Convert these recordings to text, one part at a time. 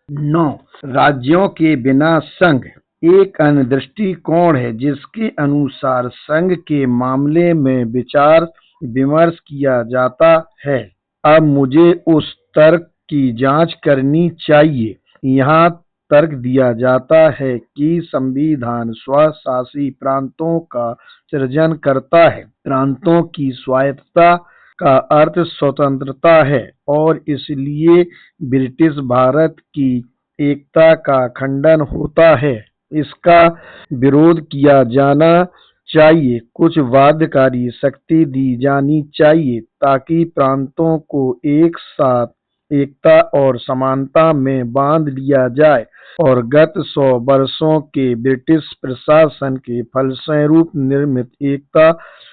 9 राज्यों के बिना संघ एक अन्य दृष्टिकोण है जिसके अनुसार संघ के मामले में विचार विमर्श किया जाता है। अब मुझे उस तर्क की जांच करनी चाहिए। यहाँ तर्क दिया जाता है कि संविधान स्वशासी प्रांतों का सृजन करता है। प्रांतों की स्वायत्तता का अर्थ स्वतंत्रता है और इसलिए ब्रिटिश भारत की एकता का खंडन होता है। इसका विरोध किया जाना चाहिए, कुछ बाध्यकारी शक्ति दी जानी चाहिए ताकि प्रांतों को एक साथ एकता और समानता में बांध लिया जाए और गत 100 वर्षों के ब्रिटिश प्रशासन के फलस्वरूप निर्मित एकता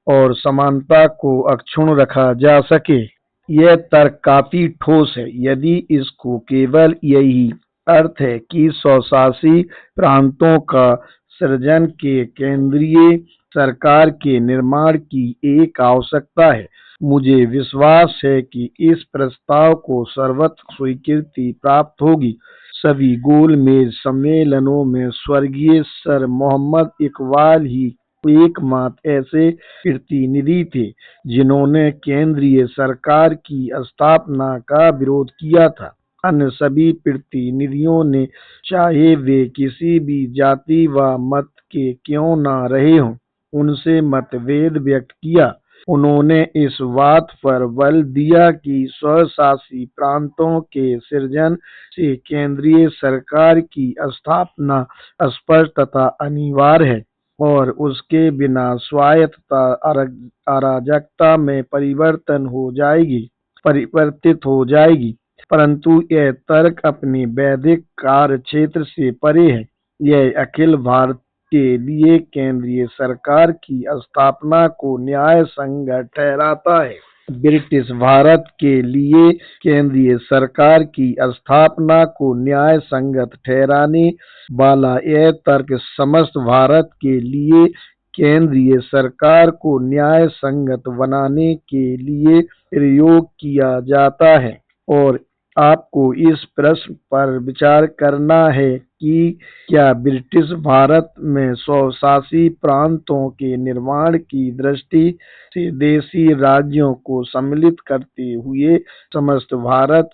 और समानता को अक्षुण्ण रखा जा सके। यह तर्क काफी ठोस है। यदि इसको केवल यही अर्थ है कि स्वशासी प्रांतों का सृजन के केंद्रीय सरकार के निर्माण की एक आवश्यकता है, मुझे विश्वास है कि इस प्रस्ताव को सर्वत्र स्वीकृति प्राप्त होगी। सभी गोलमेज सम्मेलनों में स्वर्गीय सर मोहम्मद इकबाल ही एकमात्र ऐसे प्रतिनिधि थे जिन्होंने केंद्रीय सरकार की स्थापना का विरोध किया था। अन्य सभी प्रतिनिधियों ने, चाहे वे किसी भी जाति व मत के क्यों न रहे हों, उनसे मतभेद व्यक्त किया। उन्होंने इस बात पर बल दिया कि स्वशासी प्रांतों के सृजन से केंद्रीय सरकार की स्थापना स्पष्ट तथा अनिवार्य है और उसके बिना स्वायत्तता अराजकता में परिवर्तित हो जाएगी। परंतु यह तर्क अपने वैधिक कार्यक्षेत्र से परे है। यह अखिल भारत के लिए केंद्रीय सरकार की स्थापना को न्याय संगत ठहराता है। ब्रिटिश भारत के लिए केंद्रीय सरकार की स्थापना को न्याय संगत ठहराने वाला यह तर्क समस्त भारत के लिए केंद्रीय सरकार को न्याय संगत बनाने के लिए प्रयोग किया जाता है और आपको इस प्रश्न पर विचार करना है कि क्या ब्रिटिश भारत में स्वशासी प्रांतों के निर्माण की दृष्टि से देशी राज्यों को सम्मिलित करते हुए समस्त भारत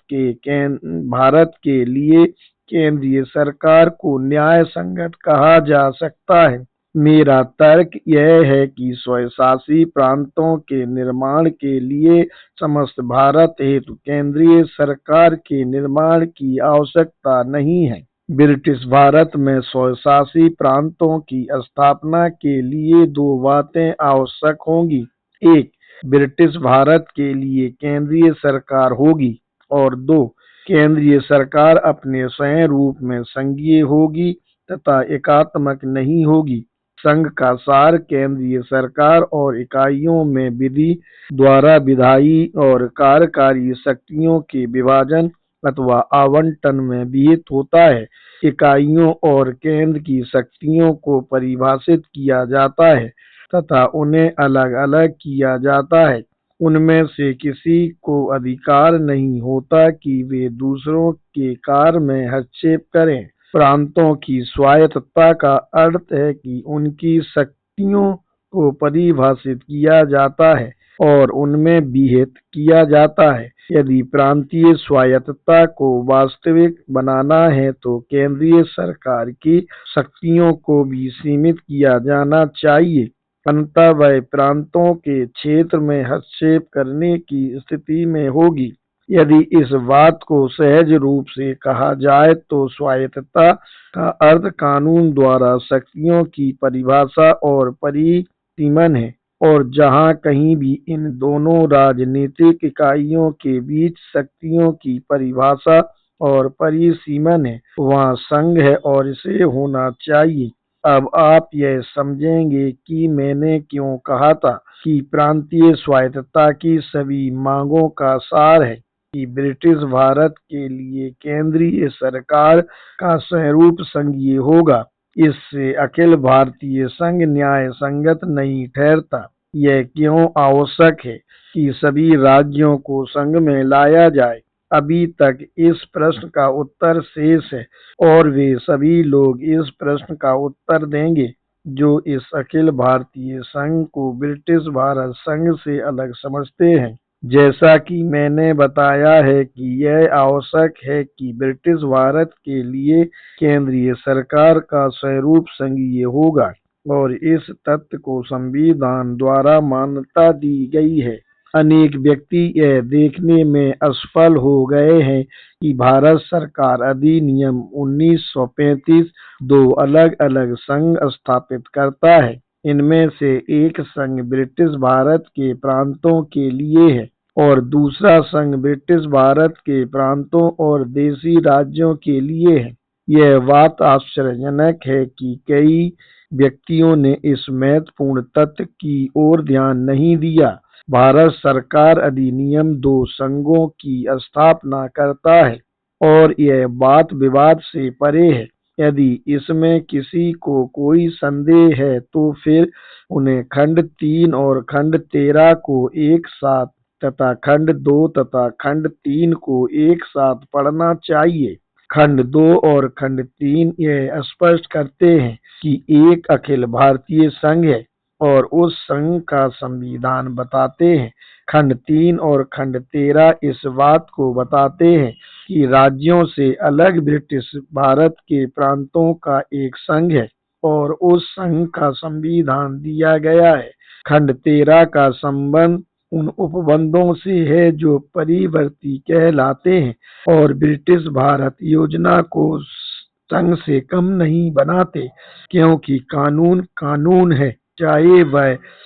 के लिए केंद्रीय सरकार को न्याय संगत कहा जा सकता है। मेरा तर्क यह है कि स्वशासी प्रांतों के निर्माण के लिए समस्त भारत हेतु केंद्रीय सरकार के निर्माण की आवश्यकता नहीं है। ब्रिटिश भारत में स्वशासी प्रांतों की स्थापना के लिए दो बातें आवश्यक होंगी। एक, ब्रिटिश भारत के लिए केंद्रीय सरकार होगी और दो, केंद्रीय सरकार अपने स्वयं रूप में संघीय होगी तथा एकात्मक नहीं होगी। संघ का सार केंद्रीय सरकार और इकाइयों में विधि द्वारा विधायी और कार्यकारी शक्तियों के विभाजन अथवा आवंटन में विहित होता है। इकाइयों और केंद्र की शक्तियों को परिभाषित किया जाता है तथा उन्हें अलग अलग किया जाता है। उनमें से किसी को अधिकार नहीं होता कि वे दूसरों के कार्य में हस्तक्षेप करें। प्रांतों की स्वायत्तता का अर्थ है कि उनकी शक्तियों को परिभाषित किया जाता है और उनमें विहित किया जाता है। यदि प्रांतीय स्वायत्तता को वास्तविक बनाना है तो केंद्रीय सरकार की शक्तियों को भी सीमित किया जाना चाहिए, अन्यथा वह प्रांतों के क्षेत्र में हस्तक्षेप करने की स्थिति में होगी। यदि इस बात को सहज रूप से कहा जाए तो स्वायत्तता का अर्थ कानून द्वारा शक्तियों की परिभाषा और परिसीमन है और जहाँ कहीं भी इन दोनों राजनीतिक इकाइयों के बीच शक्तियों की परिभाषा और परिसीमन है, वहाँ संघ है और इसे होना चाहिए। अब आप यह समझेंगे कि मैंने क्यों कहा था कि प्रांतीय स्वायत्तता की सभी मांगों का सार है कि ब्रिटिश भारत के लिए केंद्रीय सरकार का स्वरूप संघीय होगा। इससे अखिल भारतीय संघ न्याय संगत नहीं ठहरता। यह क्यों आवश्यक है कि सभी राज्यों को संघ में लाया जाए? अभी तक इस प्रश्न का उत्तर शेष है और वे सभी लोग इस प्रश्न का उत्तर देंगे जो इस अखिल भारतीय संघ को ब्रिटिश भारत संघ से अलग समझते हैं। जैसा कि मैंने बताया है कि यह आवश्यक है कि ब्रिटिश भारत के लिए केंद्रीय सरकार का स्वरूप संघीय होगा और इस तथ्य को संविधान द्वारा मान्यता दी गई है। अनेक व्यक्ति यह देखने में असफल हो गए हैं कि भारत सरकार अधिनियम 1935 दो अलग-अलग संघ स्थापित करता है। इनमें से एक संघ ब्रिटिश भारत के प्रांतों के लिए है और दूसरा संघ ब्रिटिश भारत के प्रांतों और देशी राज्यों के लिए है। यह बात आश्चर्यजनक है कि कई व्यक्तियों ने इस महत्वपूर्ण तथ्य की ओर ध्यान नहीं दिया। भारत सरकार अधिनियम दो संघों की स्थापना करता है और यह बात विवाद से परे है। यदि इसमें किसी को कोई संदेह है तो फिर उन्हें खंड 3 और खंड 13 को एक साथ तथा खंड 2 तथा खंड 3 को एक साथ पढ़ना चाहिए। खंड 2 और खंड 3 यह स्पष्ट करते हैं कि एक अखिल भारतीय संघ है और उस संघ का संविधान बताते हैं। खंड 3 और खंड 13 इस बात को बताते हैं कि राज्यों से अलग ब्रिटिश भारत के प्रांतों का एक संघ है और उस संघ का संविधान दिया गया है। खंड 13 का संबंध उन उपबंधों से है जो परिवर्ती कहलाते हैं और ब्रिटिश भारत योजना को संघ से कम नहीं बनाते, क्योंकि कानून कानून है,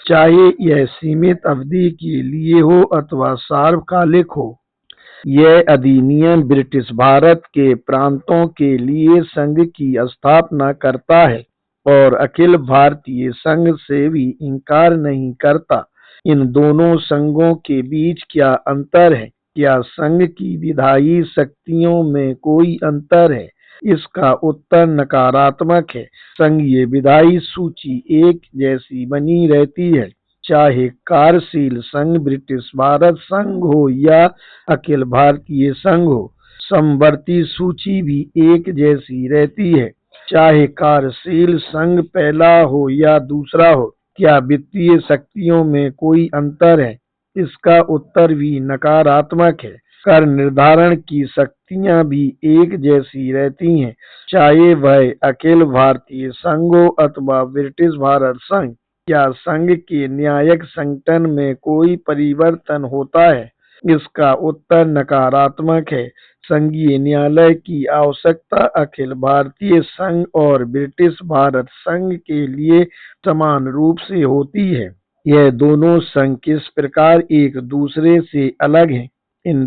चाहे यह सीमित अवधि के लिए हो अथवा सार्वकालिक हो। यह अधिनियम ब्रिटिश भारत के प्रांतों के लिए संघ की स्थापना करता है और अखिल भारतीय संघ से भी इनकार नहीं करता। इन दोनों संघों के बीच क्या अंतर है? क्या संघ की विधायी शक्तियों में कोई अंतर है? इसका उत्तर नकारात्मक है। संघीय विधायी सूची एक जैसी बनी रहती है, चाहे कार्यशील संघ ब्रिटिश भारत संघ हो या अखिल भारतीय संघ हो। समवर्ती सूची भी एक जैसी रहती है, चाहे कार्यशील संघ पहला हो या दूसरा हो। क्या वित्तीय शक्तियों में कोई अंतर है? इसका उत्तर भी नकारात्मक है। कर निर्धारण की शक्तियां भी एक जैसी रहती हैं, चाहे वह अखिल भारतीय संघ हो अथवा ब्रिटिश भारत संघ। क्या संघ के न्यायिक संगठन में कोई परिवर्तन होता है? इसका उत्तर नकारात्मक है। संघीय न्यायालय की आवश्यकता अखिल भारतीय संघ और ब्रिटिश भारत संघ के लिए समान रूप से होती है। यह दोनों संघ किस प्रकार एक दूसरे से अलग हैं? इन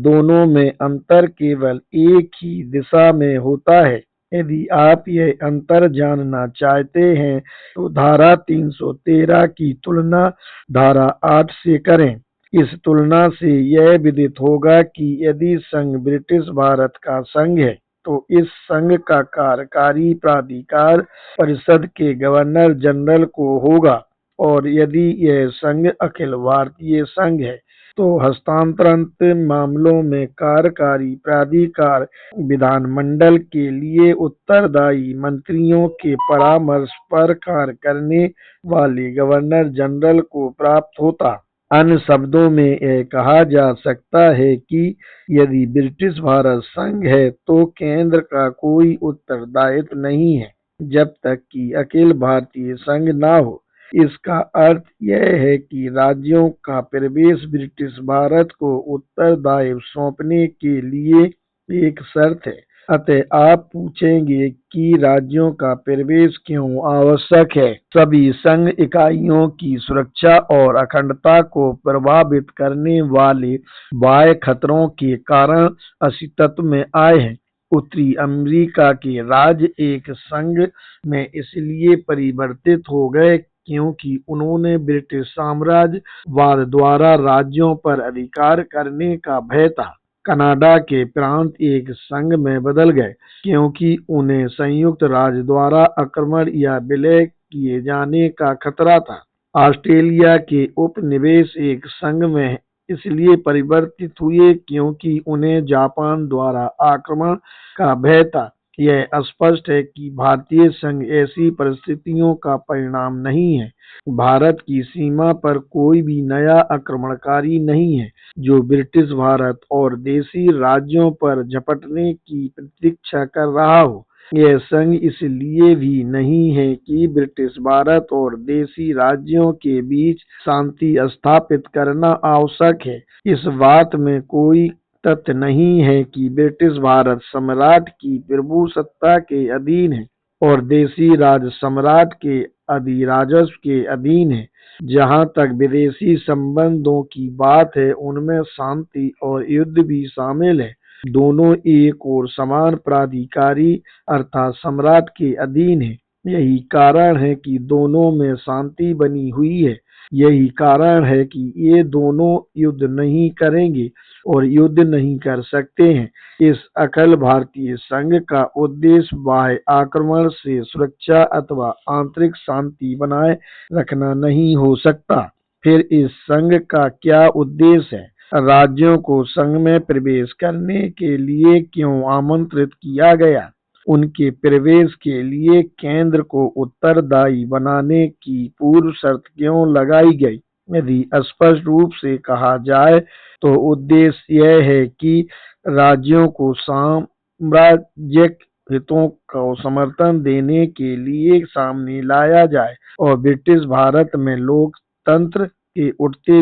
दोनों में अंतर केवल एक ही दिशा में होता है। यदि आप यह अंतर जानना चाहते हैं तो धारा 313 की तुलना धारा 8 से करें। इस तुलना से यह विदित होगा कि यदि संघ ब्रिटिश भारत का संघ है तो इस संघ का कार्यकारी प्राधिकार परिषद के गवर्नर जनरल को होगा और यदि यह संघ अखिल भारतीय संघ है तो हस्तांतरण मामलों में कार्यकारी प्राधिकार विधानमंडल के लिए उत्तरदायी मंत्रियों के परामर्श पर कार्य करने वाले गवर्नर जनरल को प्राप्त होता। अन्य शब्दों में यह कहा जा सकता है कि यदि ब्रिटिश भारत संघ है तो केंद्र का कोई उत्तरदायित्व नहीं है जब तक कि अखिल भारतीय संघ न हो। इसका अर्थ यह है कि राज्यों का प्रवेश ब्रिटिश भारत को उत्तरदायित्व सौंपने के लिए एक शर्त है। अतः आप पूछेंगे कि राज्यों का प्रवेश क्यों आवश्यक है? सभी संघ इकाइयों की सुरक्षा और अखंडता को प्रभावित करने वाले बाह्य खतरों के कारण अस्तित्व में आए हैं। उत्तरी अमेरिका के राज्य एक संघ में इसलिए परिवर्तित हो गए क्योंकि उन्होंने ब्रिटिश साम्राज्यवाद द्वारा राज्यों पर अधिकार करने का भय था। कनाडा के प्रांत एक संघ में बदल गए क्योंकि उन्हें संयुक्त राज्य द्वारा आक्रमण या विलय किए जाने का खतरा था। ऑस्ट्रेलिया के उपनिवेश एक संघ में इसलिए परिवर्तित हुए क्योंकि उन्हें जापान द्वारा आक्रमण का भय था। यह स्पष्ट है कि भारतीय संघ ऐसी परिस्थितियों का परिणाम नहीं है। भारत की सीमा पर कोई भी नया आक्रमणकारी नहीं है जो ब्रिटिश भारत और देशी राज्यों पर झपटने की प्रतीक्षा कर रहा हो। यह संघ इसलिए भी नहीं है कि ब्रिटिश भारत और देशी राज्यों के बीच शांति स्थापित करना आवश्यक है। इस बात में कोई तथ्य नहीं है कि ब्रिटिश भारत सम्राट की प्रभुसत्ता के अधीन है और देशी राज सम्राट के अधिराजस्व के अधीन है। जहाँ तक विदेशी संबंधों की बात है, उनमें शांति और युद्ध भी शामिल है। दोनों एक और समान प्राधिकारी अर्थात सम्राट के अधीन है। यही कारण है कि दोनों में शांति बनी हुई है। यही कारण है कि ये दोनों युद्ध नहीं करेंगे और युद्ध नहीं कर सकते हैं। इस अखिल भारतीय संघ का उद्देश्य बाह्य आक्रमण से सुरक्षा अथवा आंतरिक शांति बनाए रखना नहीं हो सकता। फिर इस संघ का क्या उद्देश्य है? राज्यों को संघ में प्रवेश करने के लिए क्यों आमंत्रित किया गया? उनके प्रवेश के लिए केंद्र को उत्तरदायी बनाने की पूर्व शर्त क्यों लगाई गई? यदि स्पष्ट रूप से कहा जाए तो उद्देश्य यह है कि राज्यों को साम्राज्यिक हितों को समर्थन देने के लिए सामने लाया जाए और ब्रिटिश भारत में लोकतंत्र के उठते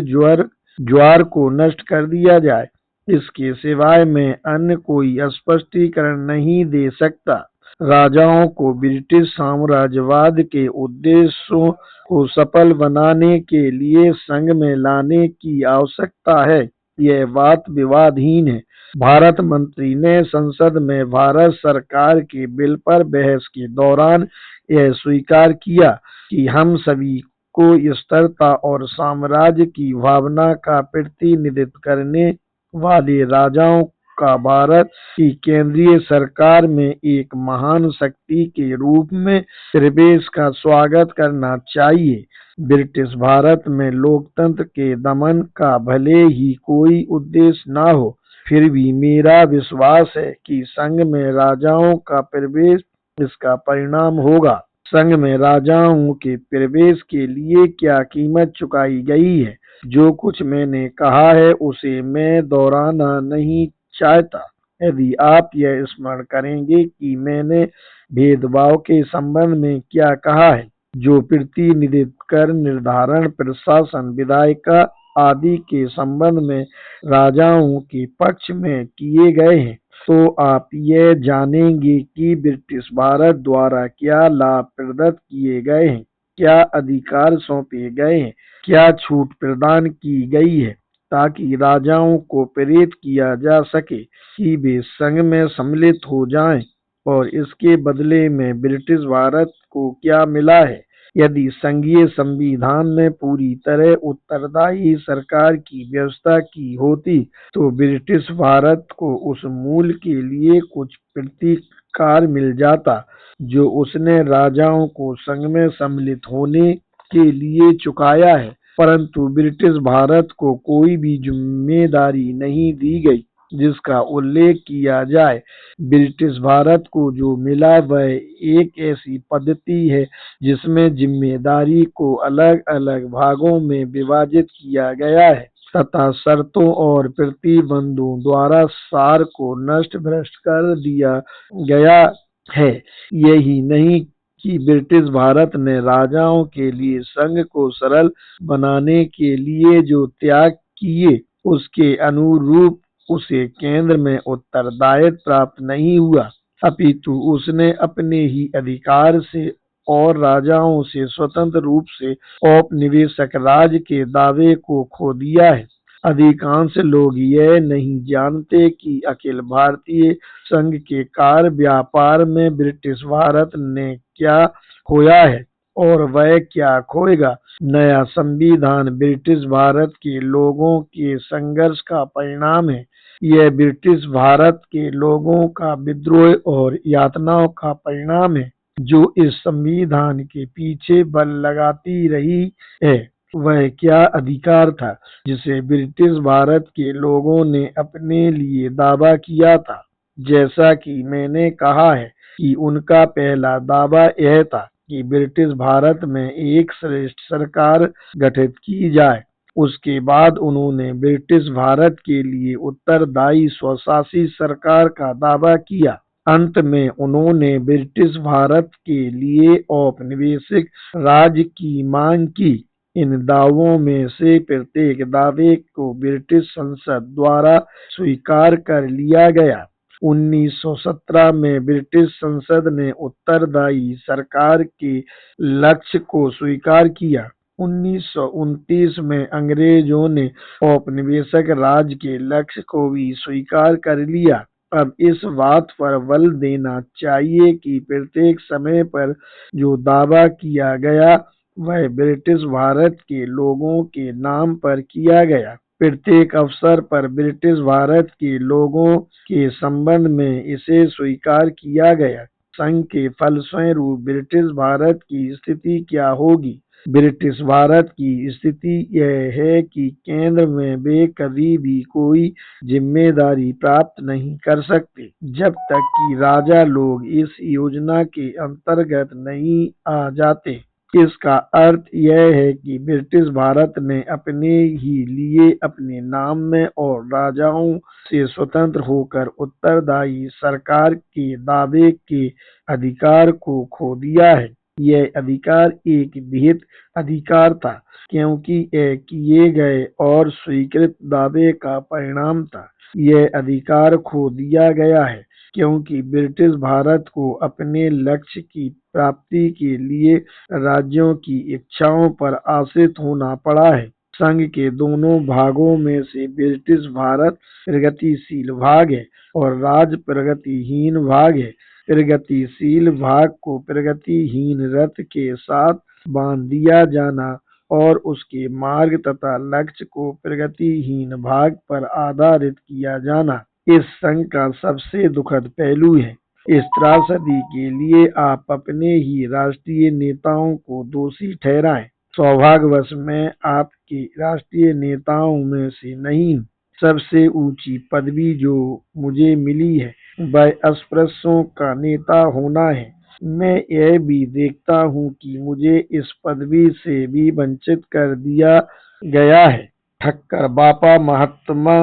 ज्वार को नष्ट कर दिया जाए। इसके सिवाय मैं अन्य कोई स्पष्टीकरण नहीं दे सकता। राजाओं को ब्रिटिश साम्राज्यवाद के उद्देश्यों को सफल बनाने के लिए संघ में लाने की आवश्यकता है। यह बात विवादहीन है। भारत मंत्री ने संसद में भारत सरकार के बिल पर बहस के दौरान यह स्वीकार किया कि हम सभी को स्थिरता और साम्राज्य की भावना का प्रतिनिधित्व करने वाले राजाओं का भारत की केंद्रीय सरकार में एक महान शक्ति के रूप में प्रवेश का स्वागत करना चाहिए। ब्रिटिश भारत में लोकतंत्र के दमन का भले ही कोई उद्देश्य न हो, फिर भी मेरा विश्वास है कि संघ में राजाओं का प्रवेश इसका परिणाम होगा। संघ में राजाओं के प्रवेश के लिए क्या कीमत चुकाई गई है? जो कुछ मैंने कहा है उसे मैं दोहराना नहीं चाहता। यदि आप यह स्मरण करेंगे कि मैंने भेदभाव के संबंध में क्या कहा है, जो प्रतिनिधित्व कर निर्धारण प्रशासन विधायिका आदि के संबंध में राजाओं के पक्ष में किए गए हैं, तो आप यह जानेंगे कि ब्रिटिश भारत द्वारा क्या लाभ प्रदत्त किए गए हैं, क्या अधिकार सौंपे गए हैं, क्या छूट प्रदान की गई है, ताकि राजाओं को प्रेरित किया जा सके कि वे संघ में सम्मिलित हो जाएं। और इसके बदले में ब्रिटिश भारत को क्या मिला है? यदि संघीय संविधान ने पूरी तरह उत्तरदायी सरकार की व्यवस्था की होती, तो ब्रिटिश भारत को उस मूल्य के लिए कुछ प्रतिकार मिल जाता जो उसने राजाओं को संघ में सम्मिलित होने के लिए चुकाया है। परंतु ब्रिटिश भारत को कोई भी जिम्मेदारी नहीं दी गई जिसका उल्लेख किया जाए। ब्रिटिश भारत को जो मिला वह एक ऐसी पद्धति है जिसमें जिम्मेदारी को अलग अलग भागों में विभाजित किया गया है तथा शर्तों और प्रतिबंधों द्वारा सार को नष्ट भ्रष्ट कर दिया गया है। यही नहीं कि ब्रिटिश भारत ने राजाओं के लिए संघ को सरल बनाने के लिए जो त्याग किए उसके अनुरूप उसे केंद्र में उत्तरदायित्व प्राप्त नहीं हुआ, अपितु उसने अपने ही अधिकार से और राजाओं से स्वतंत्र रूप से औपनिवेशिक राज के दावे को खो दिया है। अधिकांश लोग यह नहीं जानते कि अखिल भारतीय संघ के कार्य व्यापार में ब्रिटिश भारत ने क्या खोया है और वह क्या खोएगा। नया संविधान ब्रिटिश भारत के लोगों के संघर्ष का परिणाम है। यह ब्रिटिश भारत के लोगों का विद्रोह और यातनाओं का परिणाम है जो इस संविधान के पीछे बल लगाती रही है। वह क्या अधिकार था जिसे ब्रिटिश भारत के लोगों ने अपने लिए दावा किया था। जैसा कि मैंने कहा है कि उनका पहला दावा यह था कि ब्रिटिश भारत में एक श्रेष्ठ सरकार गठित की जाए। उसके बाद उन्होंने ब्रिटिश भारत के लिए उत्तरदायी स्वशासी सरकार का दावा किया। अंत में उन्होंने ब्रिटिश भारत के लिए औपनिवेशिक राज्य की मांग की। इन दावों में से प्रत्येक दावे को ब्रिटिश संसद द्वारा स्वीकार कर लिया गया। 1917 में ब्रिटिश संसद ने उत्तरदायी सरकार के लक्ष्य को स्वीकार किया। 1929 में अंग्रेजों ने औपनिवेशिक राज के लक्ष्य को भी स्वीकार कर लिया। अब इस बात पर बल देना चाहिए कि प्रत्येक समय पर जो दावा किया गया वह ब्रिटिश भारत के लोगों के नाम पर किया गया। प्रत्येक अवसर पर ब्रिटिश भारत के लोगों के संबंध में इसे स्वीकार किया गया। संघ के फलस्वरूप ब्रिटिश भारत की स्थिति क्या होगी? ब्रिटिश भारत की स्थिति यह है कि केंद्र में वे कभी भी कोई जिम्मेदारी प्राप्त नहीं कर सकते जब तक कि राजा लोग इस योजना के अंतर्गत नहीं आ जाते। इसका अर्थ यह है कि ब्रिटिश भारत ने अपने ही लिए अपने नाम में और राजाओं से स्वतंत्र होकर उत्तरदायी सरकार के दावे के अधिकार को खो दिया है। यह अधिकार एक विहित अधिकार था क्योंकि यह किए गए और स्वीकृत दावे का परिणाम था। यह अधिकार खो दिया गया है क्योंकि ब्रिटिश भारत को अपने लक्ष्य की प्राप्ति के लिए राज्यों की इच्छाओं पर आश्रित होना पड़ा है। संघ के दोनों भागों में से ब्रिटिश भारत प्रगतिशील भाग है और राज्य प्रगतिहीन भाग है। प्रगतिशील भाग को प्रगतिहीन रथ के साथ बांध दिया जाना और उसके मार्ग तथा लक्ष्य को प्रगतिहीन भाग पर आधारित किया जाना इस संघ का सबसे दुखद पहलू है। इस त्रासदी के लिए आप अपने ही राष्ट्रीय नेताओं को दोषी ठहराएं। सौभाग्यवश मैं आपके राष्ट्रीय नेताओं में से नहीं हूँ। सबसे ऊंची पदवी जो मुझे मिली है वह अस्पृश्यों का नेता होना है। मैं यह भी देखता हूँ कि मुझे इस पदवी से भी वंचित कर दिया गया है। ठक्कर बापा महात्मा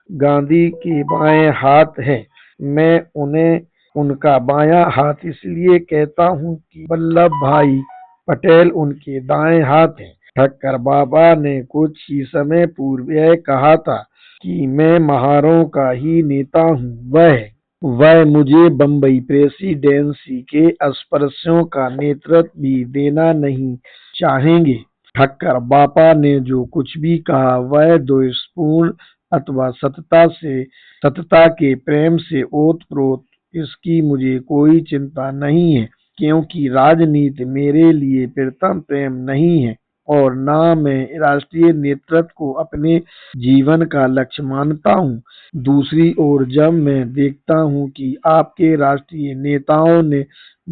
गांधी के बाएं हाथ है। मैं उन्हें उनका बायां हाथ इसलिए कहता हूँ कि वल्लभ भाई पटेल उनके दाएं हाथ हैं। ठक्कर बाबा ने कुछ ही समय पूर्व यह कहा था कि मैं महारों का ही नेता हूँ। वह मुझे बम्बई प्रेसिडेंसी के अस्पृश्यों का नेतृत्व भी देना नहीं चाहेंगे। ठक्कर बापा ने जो कुछ भी कहा वह द्वेषपूर्ण अथवा सतता के प्रेम से ओतप्रोत, इसकी मुझे कोई चिंता नहीं है क्योंकि राजनीति मेरे लिए प्रथम प्रेम नहीं है और न मैं राष्ट्रीय नेतृत्व को अपने जीवन का लक्ष्य मानता हूँ। दूसरी ओर जब मैं देखता हूँ कि आपके राष्ट्रीय नेताओं ने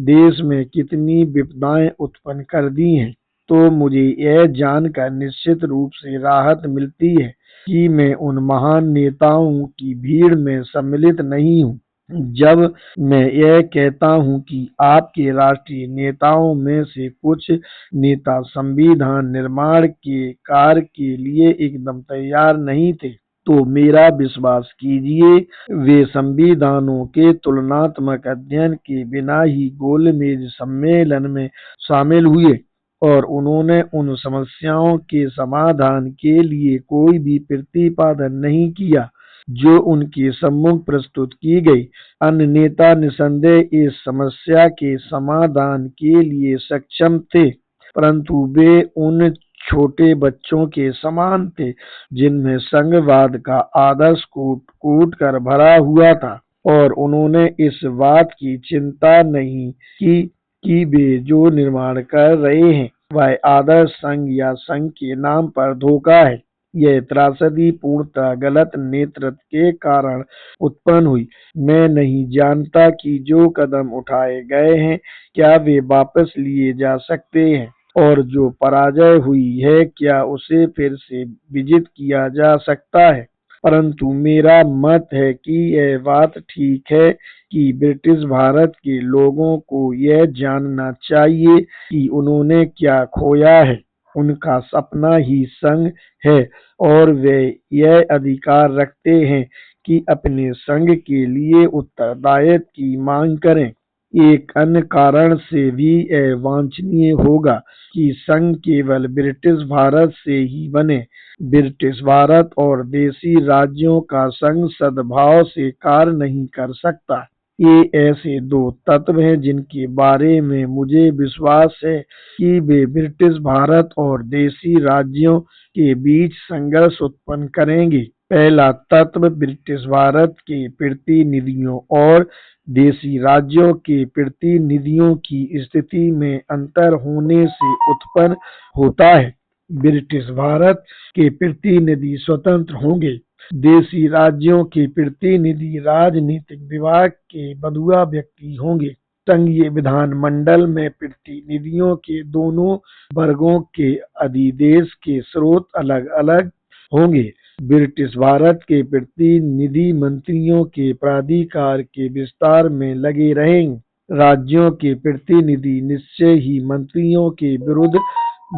देश में कितनी विपदाएं उत्पन्न कर दी हैं, तो मुझे यह जानकर निश्चित रूप से राहत मिलती है कि मैं उन महान नेताओं की भीड़ में सम्मिलित नहीं हूँ। जब मैं यह कहता हूँ कि आपके राष्ट्रीय नेताओं में से कुछ नेता संविधान निर्माण के कार्य के लिए एकदम तैयार नहीं थे, तो मेरा विश्वास कीजिए वे संविधानों के तुलनात्मक अध्ययन के बिना ही गोलमेज सम्मेलन में शामिल हुए और उन्होंने उन समस्याओं के समाधान के लिए कोई भी प्रतिपादन नहीं किया जो उनके सम्मुख प्रस्तुत की गई। अन्य नेता निसंदेह इस समस्या के समाधान के लिए सक्षम थे, परंतु वे उन छोटे बच्चों के समान थे जिनमें संघवाद का आदर्श कूट कूट कर भरा हुआ था और उन्होंने इस बात की चिंता नहीं की कि वे जो निर्माण कर रहे हैं वह आदर्श संघ या संघ के नाम पर धोखा है। यह त्रासदी पूर्णतः गलत नेतृत्व के कारण उत्पन्न हुई। मैं नहीं जानता कि जो कदम उठाए गए हैं क्या वे वापस लिए जा सकते हैं और जो पराजय हुई है क्या उसे फिर से विजित किया जा सकता है? परंतु मेरा मत है कि यह बात ठीक है कि ब्रिटिश भारत के लोगों को यह जानना चाहिए कि उन्होंने क्या खोया है। उनका सपना ही संघ है और वे यह अधिकार रखते हैं कि अपने संघ के लिए उत्तरदायित्व की मांग करें। एक अन्य कारण से भी यह वांछनीय होगा कि संघ केवल ब्रिटिश भारत से ही बने। ब्रिटिश भारत और देशी राज्यों का संघ सद्भाव से कार्य नहीं कर सकता। ये ऐसे दो तत्व हैं जिनके बारे में मुझे विश्वास है कि वे ब्रिटिश भारत और देशी राज्यों के बीच संघर्ष उत्पन्न करेंगे। पहला तत्व ब्रिटिश भारत के प्रतिनिधियों और देशी राज्यों के प्रतिनिधियों की स्थिति में अंतर होने से उत्पन्न होता है। ब्रिटिश भारत के प्रतिनिधि स्वतंत्र होंगे, देशी राज्यों के प्रतिनिधि राजनीतिक विभाग के बंधुआ व्यक्ति होंगे। संघीय विधानमंडल में प्रतिनिधियों के दोनों वर्गों के अधिदेश के स्रोत अलग अलग होंगे। ब्रिटिश भारत के प्रतिनिधि मंत्रियों के प्राधिकार के विस्तार में लगे रहेंगे। राज्यों के प्रतिनिधि निश्चय ही मंत्रियों के विरुद्ध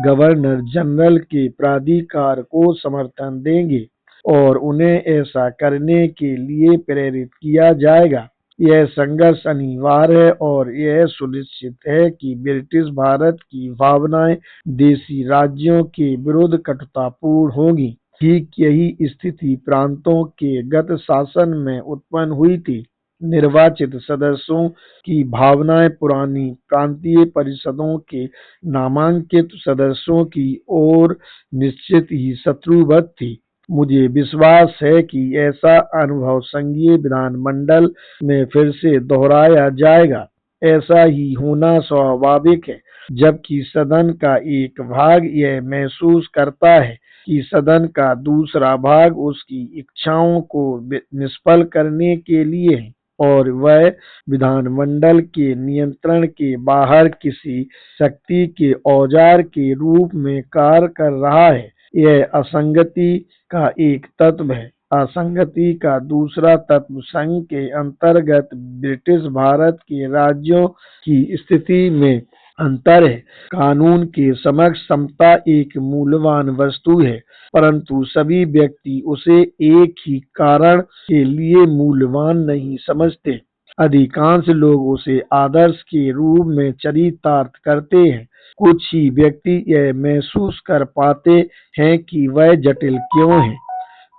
गवर्नर जनरल के प्राधिकार को समर्थन देंगे और उन्हें ऐसा करने के लिए प्रेरित किया जाएगा। यह संघर्ष अनिवार्य है और यह सुनिश्चित है कि ब्रिटिश भारत की भावनाएं देशी राज्यों के विरुद्ध कटुतापूर्ण होंगी। ठीक यही स्थिति प्रांतों के गत शासन में उत्पन्न हुई थी। निर्वाचित सदस्यों की भावनाएं पुरानी प्रांतीय परिषदों के नामांकित सदस्यों की ओर निश्चित ही शत्रुवत थी। मुझे विश्वास है कि ऐसा अनुभव संघीय विधानमंडल में फिर से दोहराया जाएगा। ऐसा ही होना स्वाभाविक है, जबकि सदन का एक भाग यह महसूस करता है कि सदन का दूसरा भाग उसकी इच्छाओं को निष्फल करने के लिए है और वह विधानमंडल के नियंत्रण के बाहर किसी शक्ति के औजार के रूप में कार्य कर रहा है। यह असंगति का एक तत्व है। असंगति का दूसरा तत्व संघ के अंतर्गत ब्रिटिश भारत के राज्यों की स्थिति में अंतर है। कानून के समक्ष समता एक मूल्यवान वस्तु है, परंतु सभी व्यक्ति उसे एक ही कारण के लिए मूल्यवान नहीं समझते। अधिकांश लोग उसे आदर्श के रूप में चरितार्थ करते हैं। कुछ ही व्यक्ति यह महसूस कर पाते हैं कि वह जटिल क्यों है।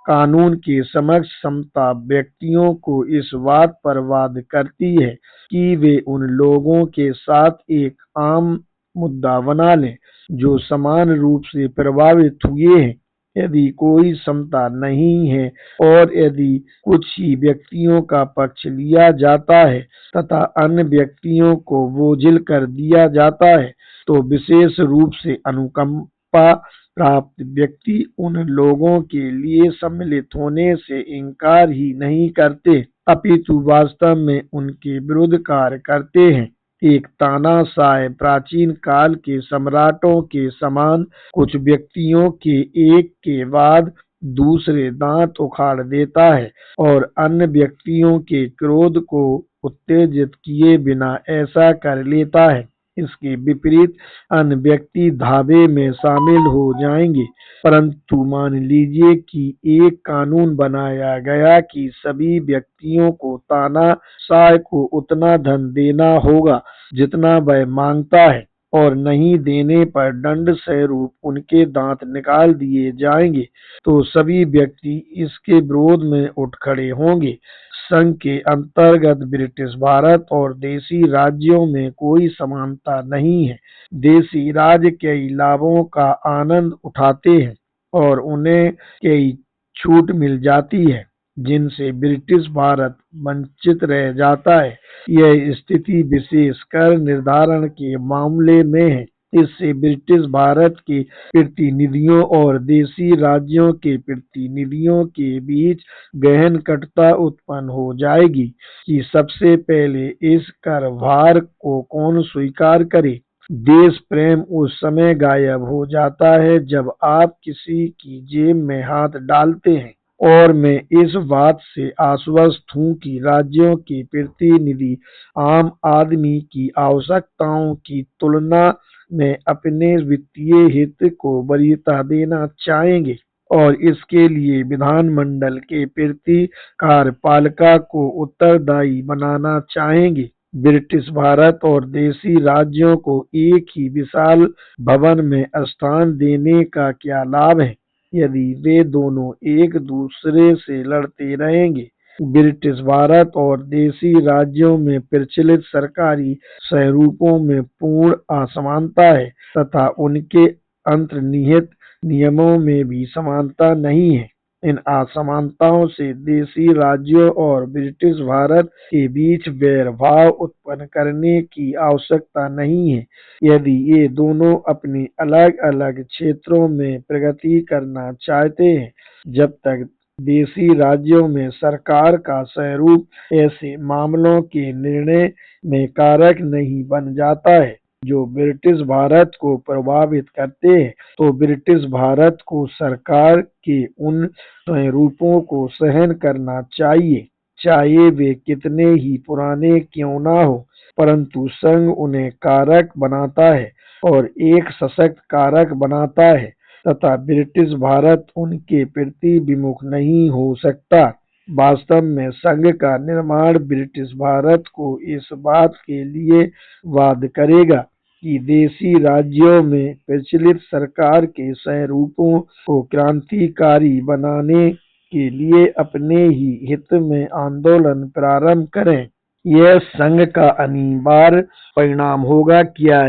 कानून के समक्ष समता व्यक्तियों को इस बात पर बाध्य करती है कि वे उन लोगों के साथ एक आम मुद्दा बना लें जो समान रूप से प्रभावित हुए हैं। यदि कोई समता नहीं है और यदि कुछ ही व्यक्तियों का पक्ष लिया जाता है तथा अन्य व्यक्तियों को बोझिल कर दिया जाता है, तो विशेष रूप से अनुकंपा प्राप्त व्यक्ति उन लोगों के लिए सम्मिलित होने से इनकार ही नहीं करते, अपितु वास्तव में उनके विरुद्ध कार्य करते हैं। एक तानाशाह प्राचीन काल के सम्राटों के समान कुछ व्यक्तियों के एक के बाद दूसरे दांत उखाड़ देता है और अन्य व्यक्तियों के क्रोध को उत्तेजित किए बिना ऐसा कर लेता है। इसके विपरीत अन्य व्यक्ति धाबे में शामिल हो जाएंगे। परंतु मान लीजिए कि एक कानून बनाया गया कि सभी व्यक्तियों को तानाशाह को उतना धन देना होगा जितना वह मांगता है और नहीं देने पर दंड स्वरूप उनके दांत निकाल दिए जाएंगे, तो सभी व्यक्ति इसके विरोध में उठ खड़े होंगे। संघ के अंतर्गत ब्रिटिश भारत और देशी राज्यों में कोई समानता नहीं है। देशी राज्य कई लाभों का आनंद उठाते हैं और उन्हें कई छूट मिल जाती है जिनसे ब्रिटिश भारत वंचित रह जाता है। यह स्थिति विशेषकर निर्धारण के मामले में है। इससे ब्रिटिश भारत के प्रतिनिधियों और देशी राज्यों के प्रतिनिधियों के बीच गहन कटुता उत्पन्न हो जाएगी कि सबसे पहले इस कर भार को कौन स्वीकार करे। देश प्रेम उस समय गायब हो जाता है जब आप किसी की जेब में हाथ डालते हैं। और मैं इस बात से आश्वस्त हूँ कि राज्यों के प्रतिनिधि आम आदमी की आवश्यकताओं की तुलना में अपने वित्तीय हित को वरीयता देना चाहेंगे और इसके लिए विधानमंडल के प्रति कार्यपालिका को उत्तरदायी बनाना चाहेंगे। ब्रिटिश भारत और देशी राज्यों को एक ही विशाल भवन में स्थान देने का क्या लाभ है यदि वे दोनों एक दूसरे से लड़ते रहेंगे। ब्रिटिश भारत और देशी राज्यों में प्रचलित सरकारी स्वरूपों में पूर्ण असमानता है तथा उनके अंतर्निहित नियमों में भी समानता नहीं है। इन असमानताओं से देशी राज्यों और ब्रिटिश भारत के बीच वैरभाव उत्पन्न करने की आवश्यकता नहीं है। यदि ये दोनों अपने अलग अलग क्षेत्रों में प्रगति करना चाहते हैं, जब तक देशी राज्यों में सरकार का स्वरूप ऐसे मामलों के निर्णय में कारक नहीं बन जाता है जो ब्रिटिश भारत को प्रभावित करते हैं, तो ब्रिटिश भारत को सरकार के उन स्वरूपों को सहन करना चाहिए, चाहे वे कितने ही पुराने क्यों न हो। परंतु संघ उन्हें कारक बनाता है और एक सशक्त कारक बनाता है तथा ब्रिटिश भारत उनके प्रति विमुख नहीं हो सकता। वास्तव में संघ का निर्माण ब्रिटिश भारत को इस बात के लिए बाध्य करेगा कि देशी राज्यों में प्रचलित सरकार के स्वरूपों को क्रांतिकारी बनाने के लिए अपने ही हित में आंदोलन प्रारंभ करें। यह संघ का अनिवार्य परिणाम होगा। क्या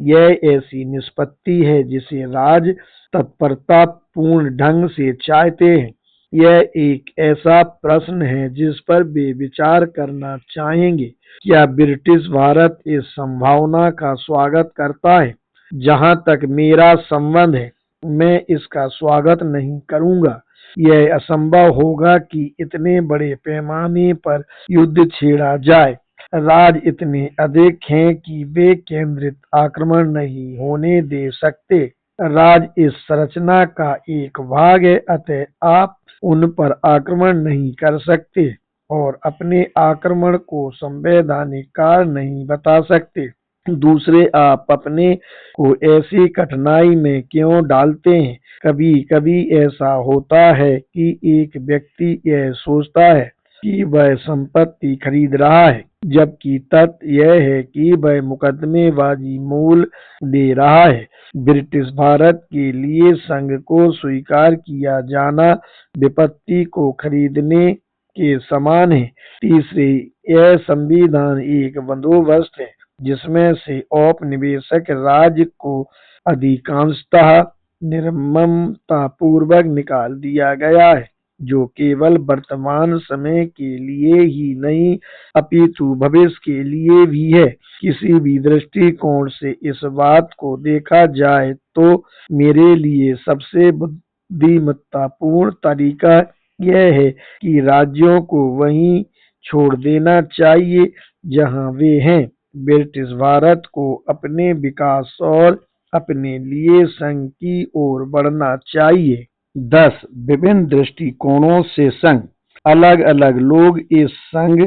यह ऐसी निष्पत्ति है जिसे राज तत्परता पूर्ण ढंग से चाहते हैं? यह एक ऐसा प्रश्न है जिस पर वे विचार करना चाहेंगे। क्या ब्रिटिश भारत इस संभावना का स्वागत करता है? जहां तक मेरा संबंध है, मैं इसका स्वागत नहीं करूंगा। यह असंभव होगा कि इतने बड़े पैमाने पर युद्ध छेड़ा जाए। राज इतने अधिक हैं कि वे केंद्रित आक्रमण नहीं होने दे सकते। राज इस संरचना का एक भाग है, अतः आप उन पर आक्रमण नहीं कर सकते और अपने आक्रमण को संवैधानिक कारण नहीं बता सकते। दूसरे, आप अपने को ऐसी कठिनाई में क्यों डालते हैं? कभी कभी ऐसा होता है कि एक व्यक्ति यह सोचता है कि वह संपत्ति खरीद रहा है, जबकि तथ्य यह है कि वह मुकदमेबाजी मूल्य दे रहा है। ब्रिटिश भारत के लिए संघ को स्वीकार किया जाना विपत्ति को खरीदने के समान है। तीसरे, यह संविधान एक बंदोबस्त है जिसमें से औपनिवेशिक राज्य को अधिकांशतः निर्ममतापूर्वक निकाल दिया गया है, जो केवल वर्तमान समय के लिए ही नहीं अपितु भविष्य के लिए भी है। किसी भी दृष्टिकोण से इस बात को देखा जाए तो मेरे लिए सबसे बुद्धिमत्तापूर्ण तरीका यह है कि राज्यों को वहीं छोड़ देना चाहिए जहां वे हैं। ब्रिटिश भारत को अपने विकास और अपने लिए संघ की ओर बढ़ना चाहिए। 10. विभिन्न दृष्टिकोणों से संघ। अलग अलग लोग इस संघ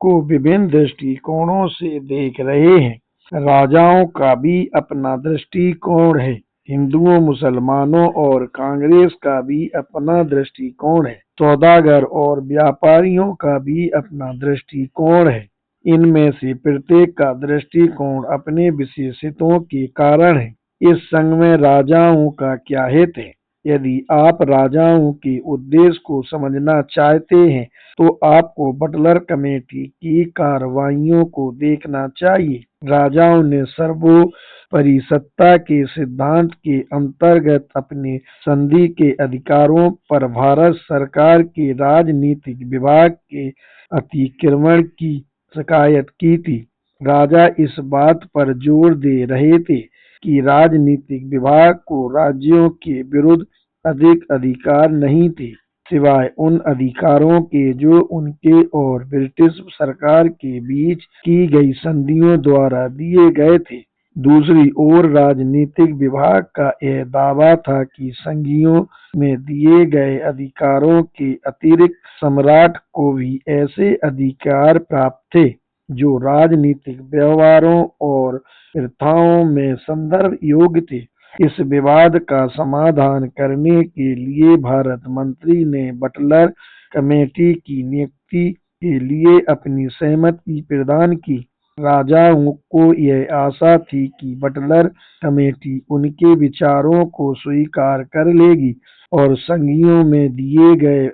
को विभिन्न दृष्टिकोणों से देख रहे हैं। राजाओं का भी अपना दृष्टिकोण है, हिंदुओं, मुसलमानों और कांग्रेस का भी अपना दृष्टिकोण है, सौदागर और व्यापारियों का भी अपना दृष्टिकोण है। इनमें से प्रत्येक का दृष्टिकोण अपने विशेष हितों के कारण है। इस संघ में राजाओं का क्या हित है? यदि आप राजाओं के उद्देश्य को समझना चाहते हैं तो आपको बटलर कमेटी की कार्रवाइयों को देखना चाहिए। राजाओं ने सर्वोपरि सत्ता के सिद्धांत के अंतर्गत अपने संधि के अधिकारों पर भारत सरकार के राजनीतिक विभाग के अतिक्रमण की शिकायत की थी। राजा इस बात पर जोर दे रहे थे कि राजनीतिक विभाग को राज्यों के विरुद्ध अधिक अधिकार नहीं थे, सिवाय उन अधिकारों के जो उनके और ब्रिटिश सरकार के बीच की गई संधियों द्वारा दिए गए थे। दूसरी ओर राजनीतिक विभाग का यह दावा था कि संघियों में दिए गए अधिकारों के अतिरिक्त सम्राट को भी ऐसे अधिकार प्राप्त थे जो राजनीतिक व्यवहारों और प्रथाओं में संदर्भ योग्य थे। इस विवाद का समाधान करने के लिए भारत मंत्री ने बटलर कमेटी की नियुक्ति के लिए अपनी सहमति प्रदान की। राजाओं को यह आशा थी कि बटलर कमेटी उनके विचारों को स्वीकार कर लेगी और संघियों में दिए गए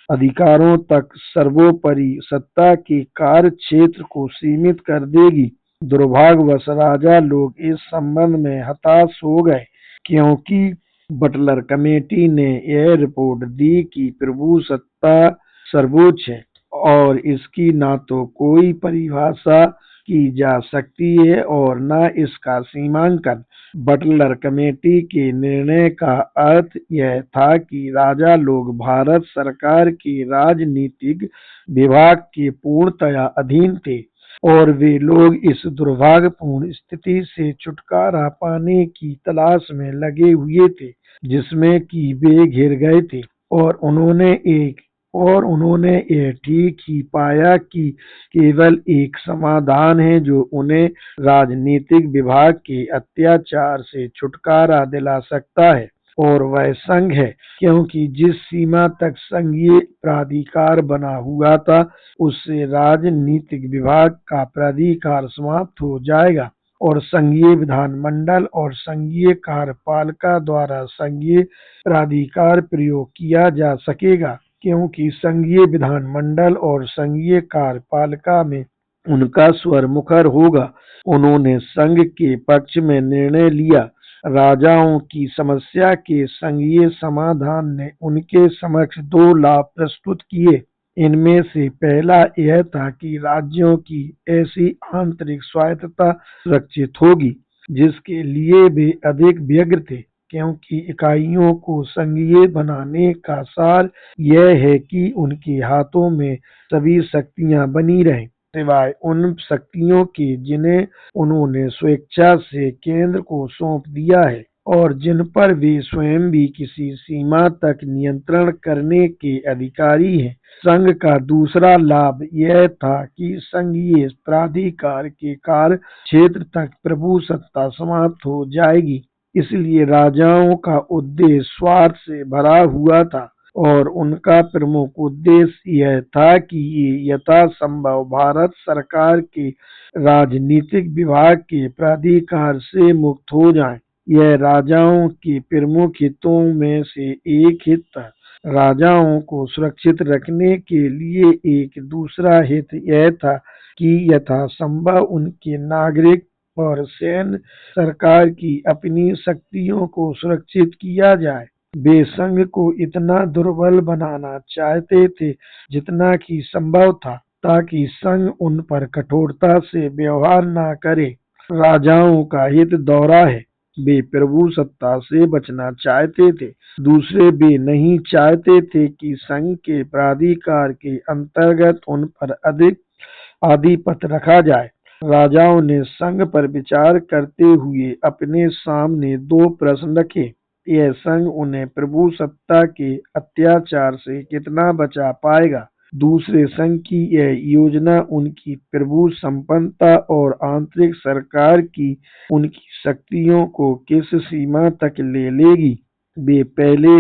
अधिकारों तक सर्वोपरि सत्ता के कार्य क्षेत्र को सीमित कर देगी। दुर्भाग्यवश राजा लोग इस संबंध में हताश हो गए, क्योंकि बटलर कमेटी ने यह रिपोर्ट दी कि प्रभु सत्ता सर्वोच्च है और इसकी न तो कोई परिभाषा की जा सकती है और न इसका सीमांकन। बटलर कमेटी के निर्णय का अर्थ यह था कि राजा लोग भारत सरकार के राजनीतिक विभाग के पूर्णतया अधीन थे और वे लोग इस दुर्भाग्यपूर्ण स्थिति से छुटकारा पाने की तलाश में लगे हुए थे जिसमें कि वे घिर गए थे। और उन्होंने यह ठीक ही पाया कि केवल एक समाधान है जो उन्हें राजनीतिक विभाग के अत्याचार से छुटकारा दिला सकता है, और वह संघ है, क्योंकि जिस सीमा तक संघीय प्राधिकार बना हुआ था उससे राजनीतिक विभाग का प्राधिकार समाप्त हो जाएगा और संघीय विधानमंडल और संघीय कार्यपालिका द्वारा संघीय प्राधिकार प्रयोग किया जा सकेगा, क्योंकि संघीय विधानमंडल और संघीय कार्यपालिका में उनका स्वर मुखर होगा। उन्होंने संघ के पक्ष में निर्णय लिया। राजाओं की समस्या के संघीय समाधान ने उनके समक्ष दो लाभ प्रस्तुत किए। इनमें से पहला यह था कि राज्यों की ऐसी आंतरिक स्वायत्तता सुरक्षित होगी जिसके लिए वे अधिक व्यग्र थे, क्योंकि इकाइयों को संघीय बनाने का सार यह है कि उनके हाथों में सभी शक्तियां बनी रहें, सिवाय उन शक्तियों के जिन्हें उन्होंने स्वेच्छा से केंद्र को सौंप दिया है और जिन पर वे स्वयं भी किसी सीमा तक नियंत्रण करने के अधिकारी हैं। संघ का दूसरा लाभ यह था कि संघीय प्राधिकार के कार्य क्षेत्र तक प्रभु सत्ता समाप्त हो जाएगी। इसलिए राजाओं का उद्देश्य स्वार्थ से भरा हुआ था और उनका प्रमुख उद्देश्य यह था कि ये यथासंभव भारत सरकार के राजनीतिक विभाग के प्राधिकार से मुक्त हो जाएं। यह राजाओं के प्रमुख हितों में से एक हित था। राजाओं को सुरक्षित रखने के लिए एक दूसरा हित यह था कि यथासंभव उनके नागरिक और सैन्य सरकार की अपनी शक्तियों को सुरक्षित किया जाए। वे संघ को इतना दुर्बल बनाना चाहते थे जितना कि संभव था, ताकि संघ उन पर कठोरता से व्यवहार न करे। राजाओं का हित दोहरा है। वे प्रभु सत्ता से बचना चाहते थे। दूसरे, वे नहीं चाहते थे कि संघ के प्राधिकार के अंतर्गत उन पर अधिक आधिपत्य रखा जाए। राजाओं ने संघ पर विचार करते हुए अपने सामने दो प्रश्न रखे। यह संघ उन्हें प्रभु सत्ता के अत्याचार से कितना बचा पाएगा। दूसरे, संघ की यह योजना उनकी प्रभु संपन्नता और आंतरिक सरकार की उनकी शक्तियों को किस सीमा तक ले लेगी। वे पहले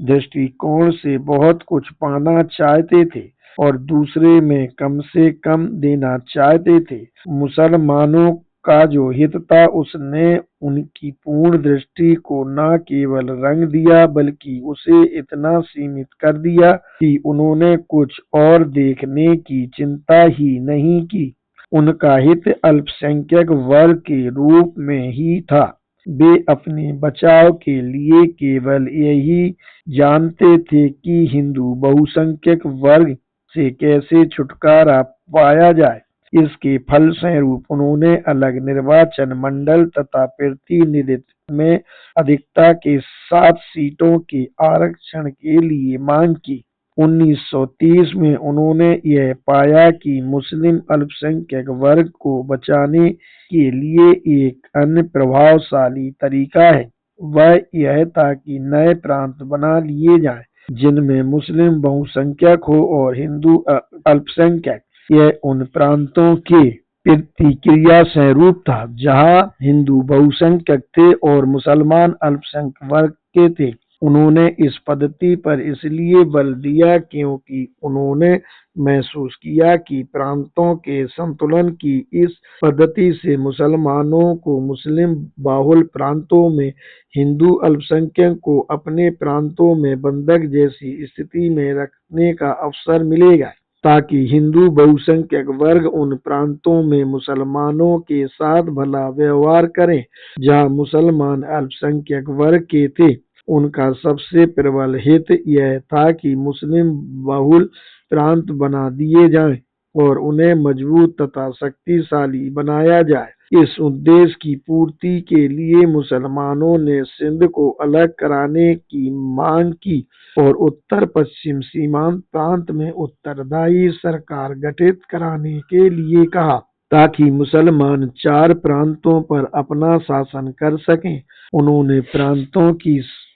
दृष्टिकोण से बहुत कुछ पाना चाहते थे और दूसरे में कम से कम देना चाहते थे। मुसलमानों का जो हित था उसने उनकी पूर्ण दृष्टि को न केवल रंग दिया बल्कि उसे इतना सीमित कर दिया कि उन्होंने कुछ और देखने की चिंता ही नहीं की। उनका हित अल्पसंख्यक वर्ग के रूप में ही था। वे अपने बचाव के लिए केवल यही जानते थे कि हिंदू बहुसंख्यक वर्ग से कैसे छुटकारा पाया जाए। इसके फलस्वरूप उन्होंने अलग निर्वाचन मंडल तथा प्रतिनिधित्व में अधिकता के 7 सीटों के आरक्षण के लिए मांग की। 1930 में उन्होंने यह पाया कि मुस्लिम अल्पसंख्यक वर्ग को बचाने के लिए एक अन्य प्रभावशाली तरीका है, वह यह था कि नए प्रांत बना लिए जाएं जिनमें मुस्लिम बहुसंख्यक हो और हिंदू अल्पसंख्यक। यह उन प्रांतों के प्रतिक्रिया स्वरूप था जहां हिंदू बहुसंख्यक थे और मुसलमान अल्पसंख्यक वर्ग के थे। उन्होंने इस पद्धति पर इसलिए बल दिया क्योंकि उन्होंने महसूस किया कि प्रांतों के संतुलन की इस पद्धति से मुसलमानों को मुस्लिम बाहुल प्रांतों में हिंदू अल्पसंख्यक को अपने प्रांतों में बंधक जैसी स्थिति में रखने का अवसर मिलेगा, ताकि हिंदू बहुसंख्यक वर्ग उन प्रांतों में मुसलमानों के साथ भला व्यवहार करें जहां मुसलमान अल्पसंख्यक वर्ग के थे। उनका सबसे प्रबल हित यह था कि मुस्लिम बहुल प्रांत बना दिए जाएं और उन्हें मजबूत तथा शक्तिशाली बनाया जाए। इस उद्देश्य की पूर्ति के लिए मुसलमानों ने सिंध को अलग कराने की मांग की और उत्तर पश्चिम सीमांत प्रांत में उत्तरदायी सरकार गठित कराने के लिए कहा, ताकि मुसलमान 4 प्रांतों पर अपना शासन कर सकें।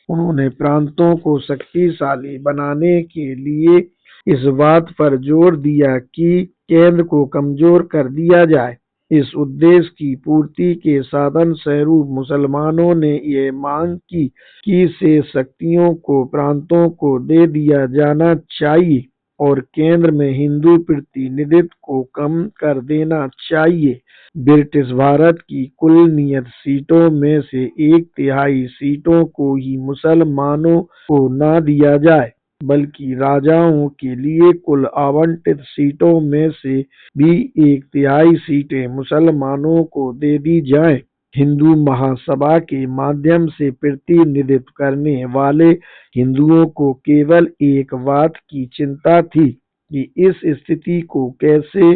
उन्होंने प्रांतों को शक्तिशाली बनाने के लिए इस बात पर जोर दिया कि केंद्र को कमजोर कर दिया जाए। इस उद्देश्य की पूर्ति के साधन स्वरूप मुसलमानों ने यह मांग की कि शेष शक्तियों को प्रांतों को दे दिया जाना चाहिए और केंद्र में हिंदू प्रतिनिधित्व को कम कर देना चाहिए। ब्रिटिश भारत की कुल नियत सीटों में से 1/3 सीटों को ही मुसलमानों को न दिया जाए, बल्कि राजाओं के लिए कुल आवंटित सीटों में से भी 1/3 सीटें मुसलमानों को दे दी जाएं। हिंदू महासभा के माध्यम से प्रतिनिधित्व करने वाले हिंदुओं को केवल एक बात की चिंता थी कि इस स्थिति को कैसे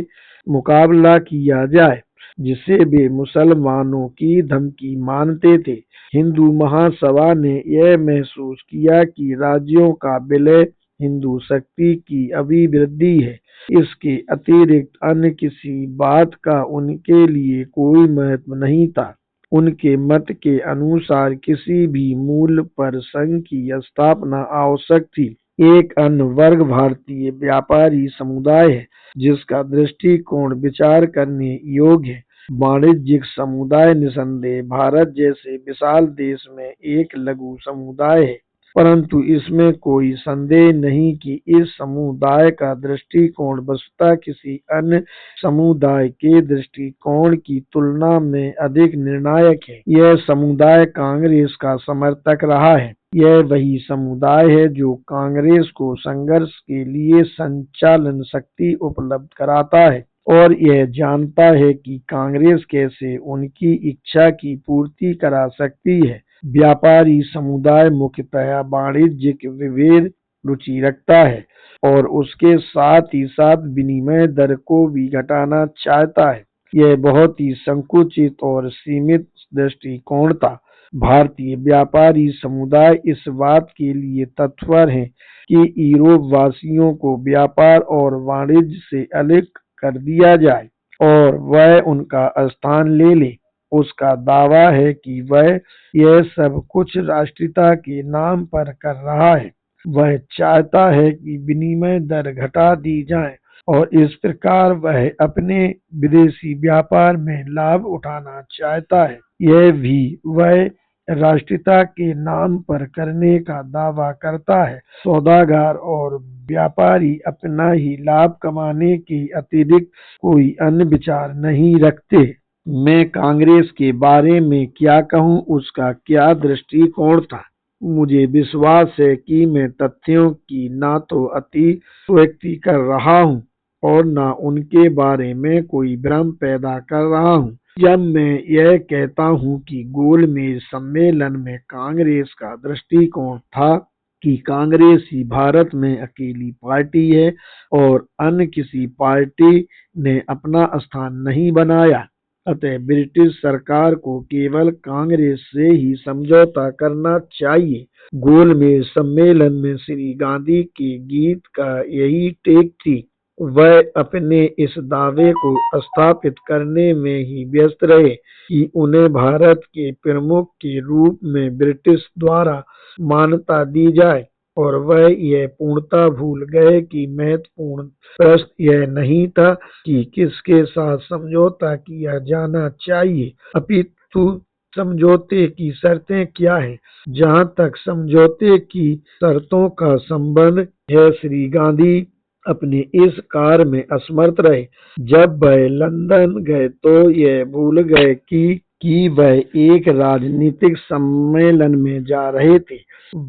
मुकाबला किया जाए जिसे वे मुसलमानों की धमकी मानते थे। हिंदू महासभा ने यह महसूस किया कि राज्यों का विलय हिंदू शक्ति की अभिवृद्धि है। इसके अतिरिक्त अन्य किसी बात का उनके लिए कोई महत्व नहीं था। उनके मत के अनुसार किसी भी मूल्य पर संघ की स्थापना आवश्यक थी। एक अन्य वर्ग भारतीय व्यापारी समुदाय है जिसका दृष्टिकोण विचार करने योग्य है। वाणिज्यिक समुदाय निसंदेह भारत जैसे विशाल देश में एक लघु समुदाय है, परंतु इसमें कोई संदेह नहीं कि इस समुदाय का दृष्टिकोण वस्तुतः किसी अन्य समुदाय के दृष्टिकोण की तुलना में अधिक निर्णायक है। यह समुदाय कांग्रेस का समर्थक रहा है। यह वही समुदाय है जो कांग्रेस को संघर्ष के लिए संचालन शक्ति उपलब्ध कराता है और यह जानता है कि कांग्रेस कैसे उनकी इच्छा की पूर्ति करा सकती है। व्यापारी समुदाय मुख्यतः वाणिज्यिक विभेद रुचि रखता है और उसके साथ ही साथ विनिमय दर को भी घटाना चाहता है। यह बहुत ही संकुचित और सीमित दृष्टिकोण था। भारतीय व्यापारी समुदाय इस बात के लिए तत्पर है कि यूरोप वासियों को व्यापार और वाणिज्य से अलग कर दिया जाए और वह उनका स्थान ले ले। उसका दावा है कि वह यह सब कुछ राष्ट्रीयता के नाम पर कर रहा है। वह चाहता है कि विनिमय दर घटा दी जाए और इस प्रकार वह अपने विदेशी व्यापार में लाभ उठाना चाहता है। यह भी वह राष्ट्रीयता के नाम पर करने का दावा करता है। सौदागर और व्यापारी अपना ही लाभ कमाने के अतिरिक्त कोई अन्य विचार नहीं रखते। मैं कांग्रेस के बारे में क्या कहूँ, उसका क्या दृष्टिकोण था। मुझे विश्वास है कि मैं तथ्यों की न तो अतिशयोक्ति कर रहा हूँ और न उनके बारे में कोई भ्रम पैदा कर रहा हूँ जब मैं यह कहता हूँ कि गोलमेज सम्मेलन में कांग्रेस का दृष्टिकोण था कि कांग्रेस ही भारत में अकेली पार्टी है और अन्य किसी पार्टी ने अपना स्थान नहीं बनाया। अतः ब्रिटिश सरकार को केवल कांग्रेस से ही समझौता करना चाहिए। गोलमेज सम्मेलन में श्री गांधी के गीत का यही टेक थी। वह अपने इस दावे को स्थापित करने में ही व्यस्त रहे कि उन्हें भारत के प्रमुख के रूप में ब्रिटिश द्वारा मान्यता दी जाए, और वह यह पूर्णतः भूल गए कि महत्वपूर्ण प्रश्न यह नहीं था कि किसके साथ समझौता किया जाना चाहिए, अपितु समझौते की शर्तें क्या हैं। जहां तक समझौते की शर्तों का संबंध है, श्री गांधी अपने इस कार्य में असमर्थ रहे। जब वह लंदन गए तो यह भूल गए कि वह एक राजनीतिक सम्मेलन में जा रहे थे।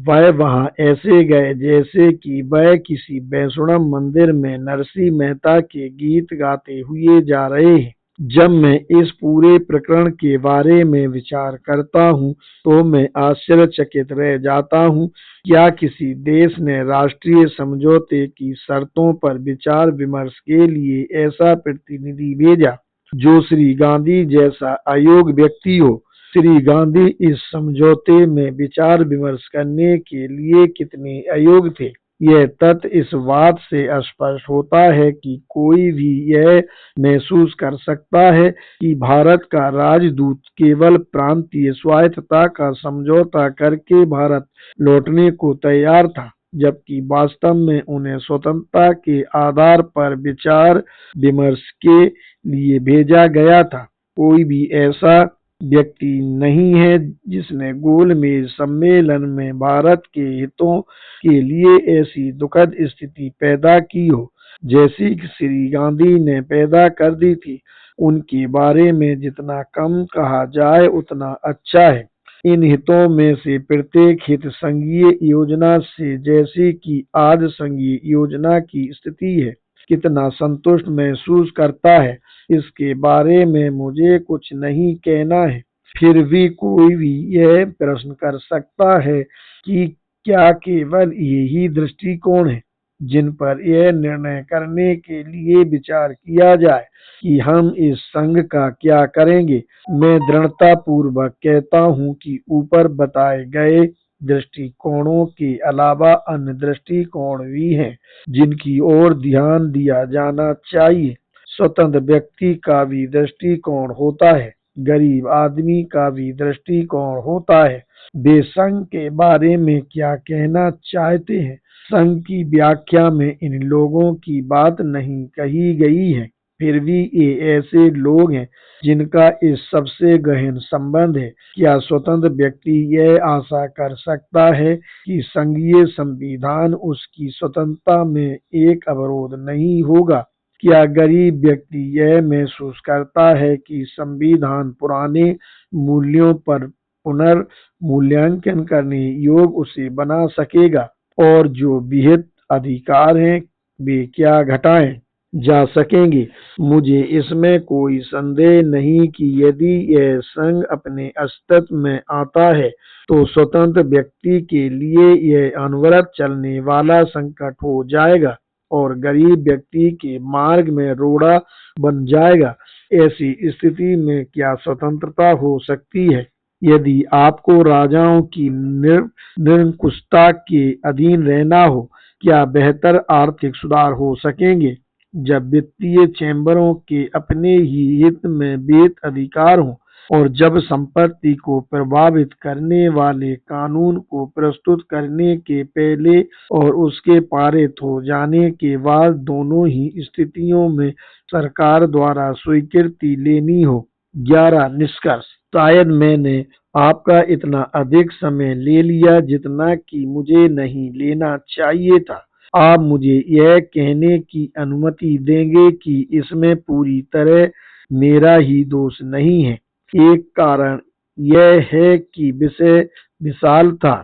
वह वहां ऐसे गए जैसे कि वह किसी वैष्णव मंदिर में नरसिंह मेहता के गीत गाते हुए जा रहे हैं। जब मैं इस पूरे प्रकरण के बारे में विचार करता हूँ तो मैं आश्चर्यचकित रह जाता हूँ। क्या किसी देश ने राष्ट्रीय समझौते की शर्तों पर विचार विमर्श के लिए ऐसा प्रतिनिधि भेजा जो श्री गांधी जैसा अयोग्य व्यक्ति हो? श्री गांधी इस समझौते में विचार विमर्श करने के लिए कितने अयोग्य थे? यह तथ्य इस बात से स्पष्ट होता है कि कोई भी यह महसूस कर सकता है कि भारत का राजदूत केवल प्रांतीय स्वायत्तता का समझौता करके भारत लौटने को तैयार था, जबकि वास्तव में उन्हें स्वतंत्रता के आधार पर विचार विमर्श के लिए भेजा गया था। कोई भी ऐसा व्यक्ति नहीं है जिसने गोलमेज सम्मेलन में भारत के हितों के लिए ऐसी दुखद स्थिति पैदा की हो जैसी कि श्री गांधी ने पैदा कर दी थी। उनके बारे में जितना कम कहा जाए उतना अच्छा है। इन हितों में से प्रत्येक हित संघीय योजना से, जैसे कि आज संघीय योजना की स्थिति है, कितना संतुष्ट महसूस करता है, इसके बारे में मुझे कुछ नहीं कहना है। फिर भी कोई भी यह प्रश्न कर सकता है कि क्या केवल यही दृष्टिकोण है जिन पर यह निर्णय करने के लिए विचार किया जाए कि हम इस संघ का क्या करेंगे? मैं दृढ़तापूर्वक कहता हूं कि ऊपर बताए गए दृष्टिकोणों के अलावा अन्य दृष्टिकोण भी हैं जिनकी ओर ध्यान दिया जाना चाहिए। स्वतंत्र व्यक्ति का भी दृष्टिकोण होता है, गरीब आदमी का भी दृष्टिकोण होता है। वे संघ के बारे में क्या कहना चाहते हैं, संघ की व्याख्या में इन लोगों की बात नहीं कही गई है। फिर भी ये ऐसे लोग हैं जिनका इस सबसे गहन संबंध है। क्या स्वतंत्र व्यक्ति यह आशा कर सकता है कि संघीय संविधान उसकी स्वतंत्रता में एक अवरोध नहीं होगा? क्या गरीब व्यक्ति यह महसूस करता है कि संविधान पुराने मूल्यों पर पुनर्मूल्यांकन करने योग्य उसे बना सकेगा? और जो विहित अधिकार हैं वे क्या घटाए जा सकेंगे? मुझे इसमें कोई संदेह नहीं कि यदि यह संघ अपने अस्तित्व में आता है तो स्वतंत्र व्यक्ति के लिए यह अनवरत चलने वाला संकट हो जाएगा और गरीब व्यक्ति के मार्ग में रोड़ा बन जाएगा। ऐसी स्थिति में क्या स्वतंत्रता हो सकती है? यदि आपको राजाओं की निरंकुशता के अधीन रहना हो, क्या बेहतर आर्थिक सुधार हो सकेंगे? जब वित्तीय चैम्बरों के अपने ही हित में वेत अधिकार हों और जब संपत्ति को प्रभावित करने वाले कानून को प्रस्तुत करने के पहले और उसके पारित हो जाने के बाद दोनों ही स्थितियों में सरकार द्वारा स्वीकृति लेनी हो। 11 निष्कर्ष। शायद मैंने आपका इतना अधिक समय ले लिया जितना कि मुझे नहीं लेना चाहिए था। आप मुझे यह कहने की अनुमति देंगे कि इसमें पूरी तरह मेरा ही दोष नहीं है। एक कारण यह है कि विषय विशाल था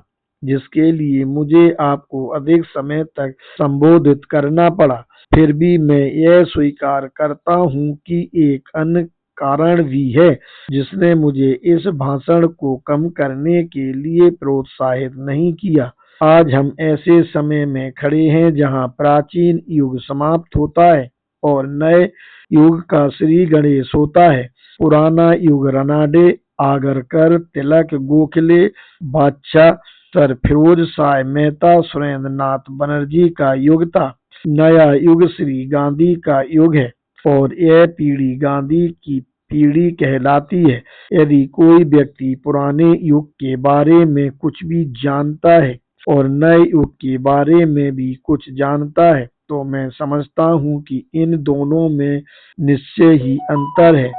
जिसके लिए मुझे आपको अधिक समय तक संबोधित करना पड़ा। फिर भी मैं यह स्वीकार करता हूँ कि एक अन्य कारण भी है जिसने मुझे इस भाषण को कम करने के लिए प्रोत्साहित नहीं किया। आज हम ऐसे समय में खड़े हैं जहाँ प्राचीन युग समाप्त होता है और नए युग का श्री गणेश होता है। पुराना युग रनाडे, आगरकर, तिलक, गोखले, बादशाह सर फिरोज शाह मेहता, सुरेंद्र नाथ बनर्जी का युग था। नया युग श्री गांधी का युग है और यह पीढ़ी गांधी की पीढ़ी कहलाती है। यदि कोई व्यक्ति पुराने युग के बारे में कुछ भी जानता है और नए युग के बारे में भी कुछ जानता है तो मैं समझता हूँ कि इन दोनों में निश्चय ही अंतर है।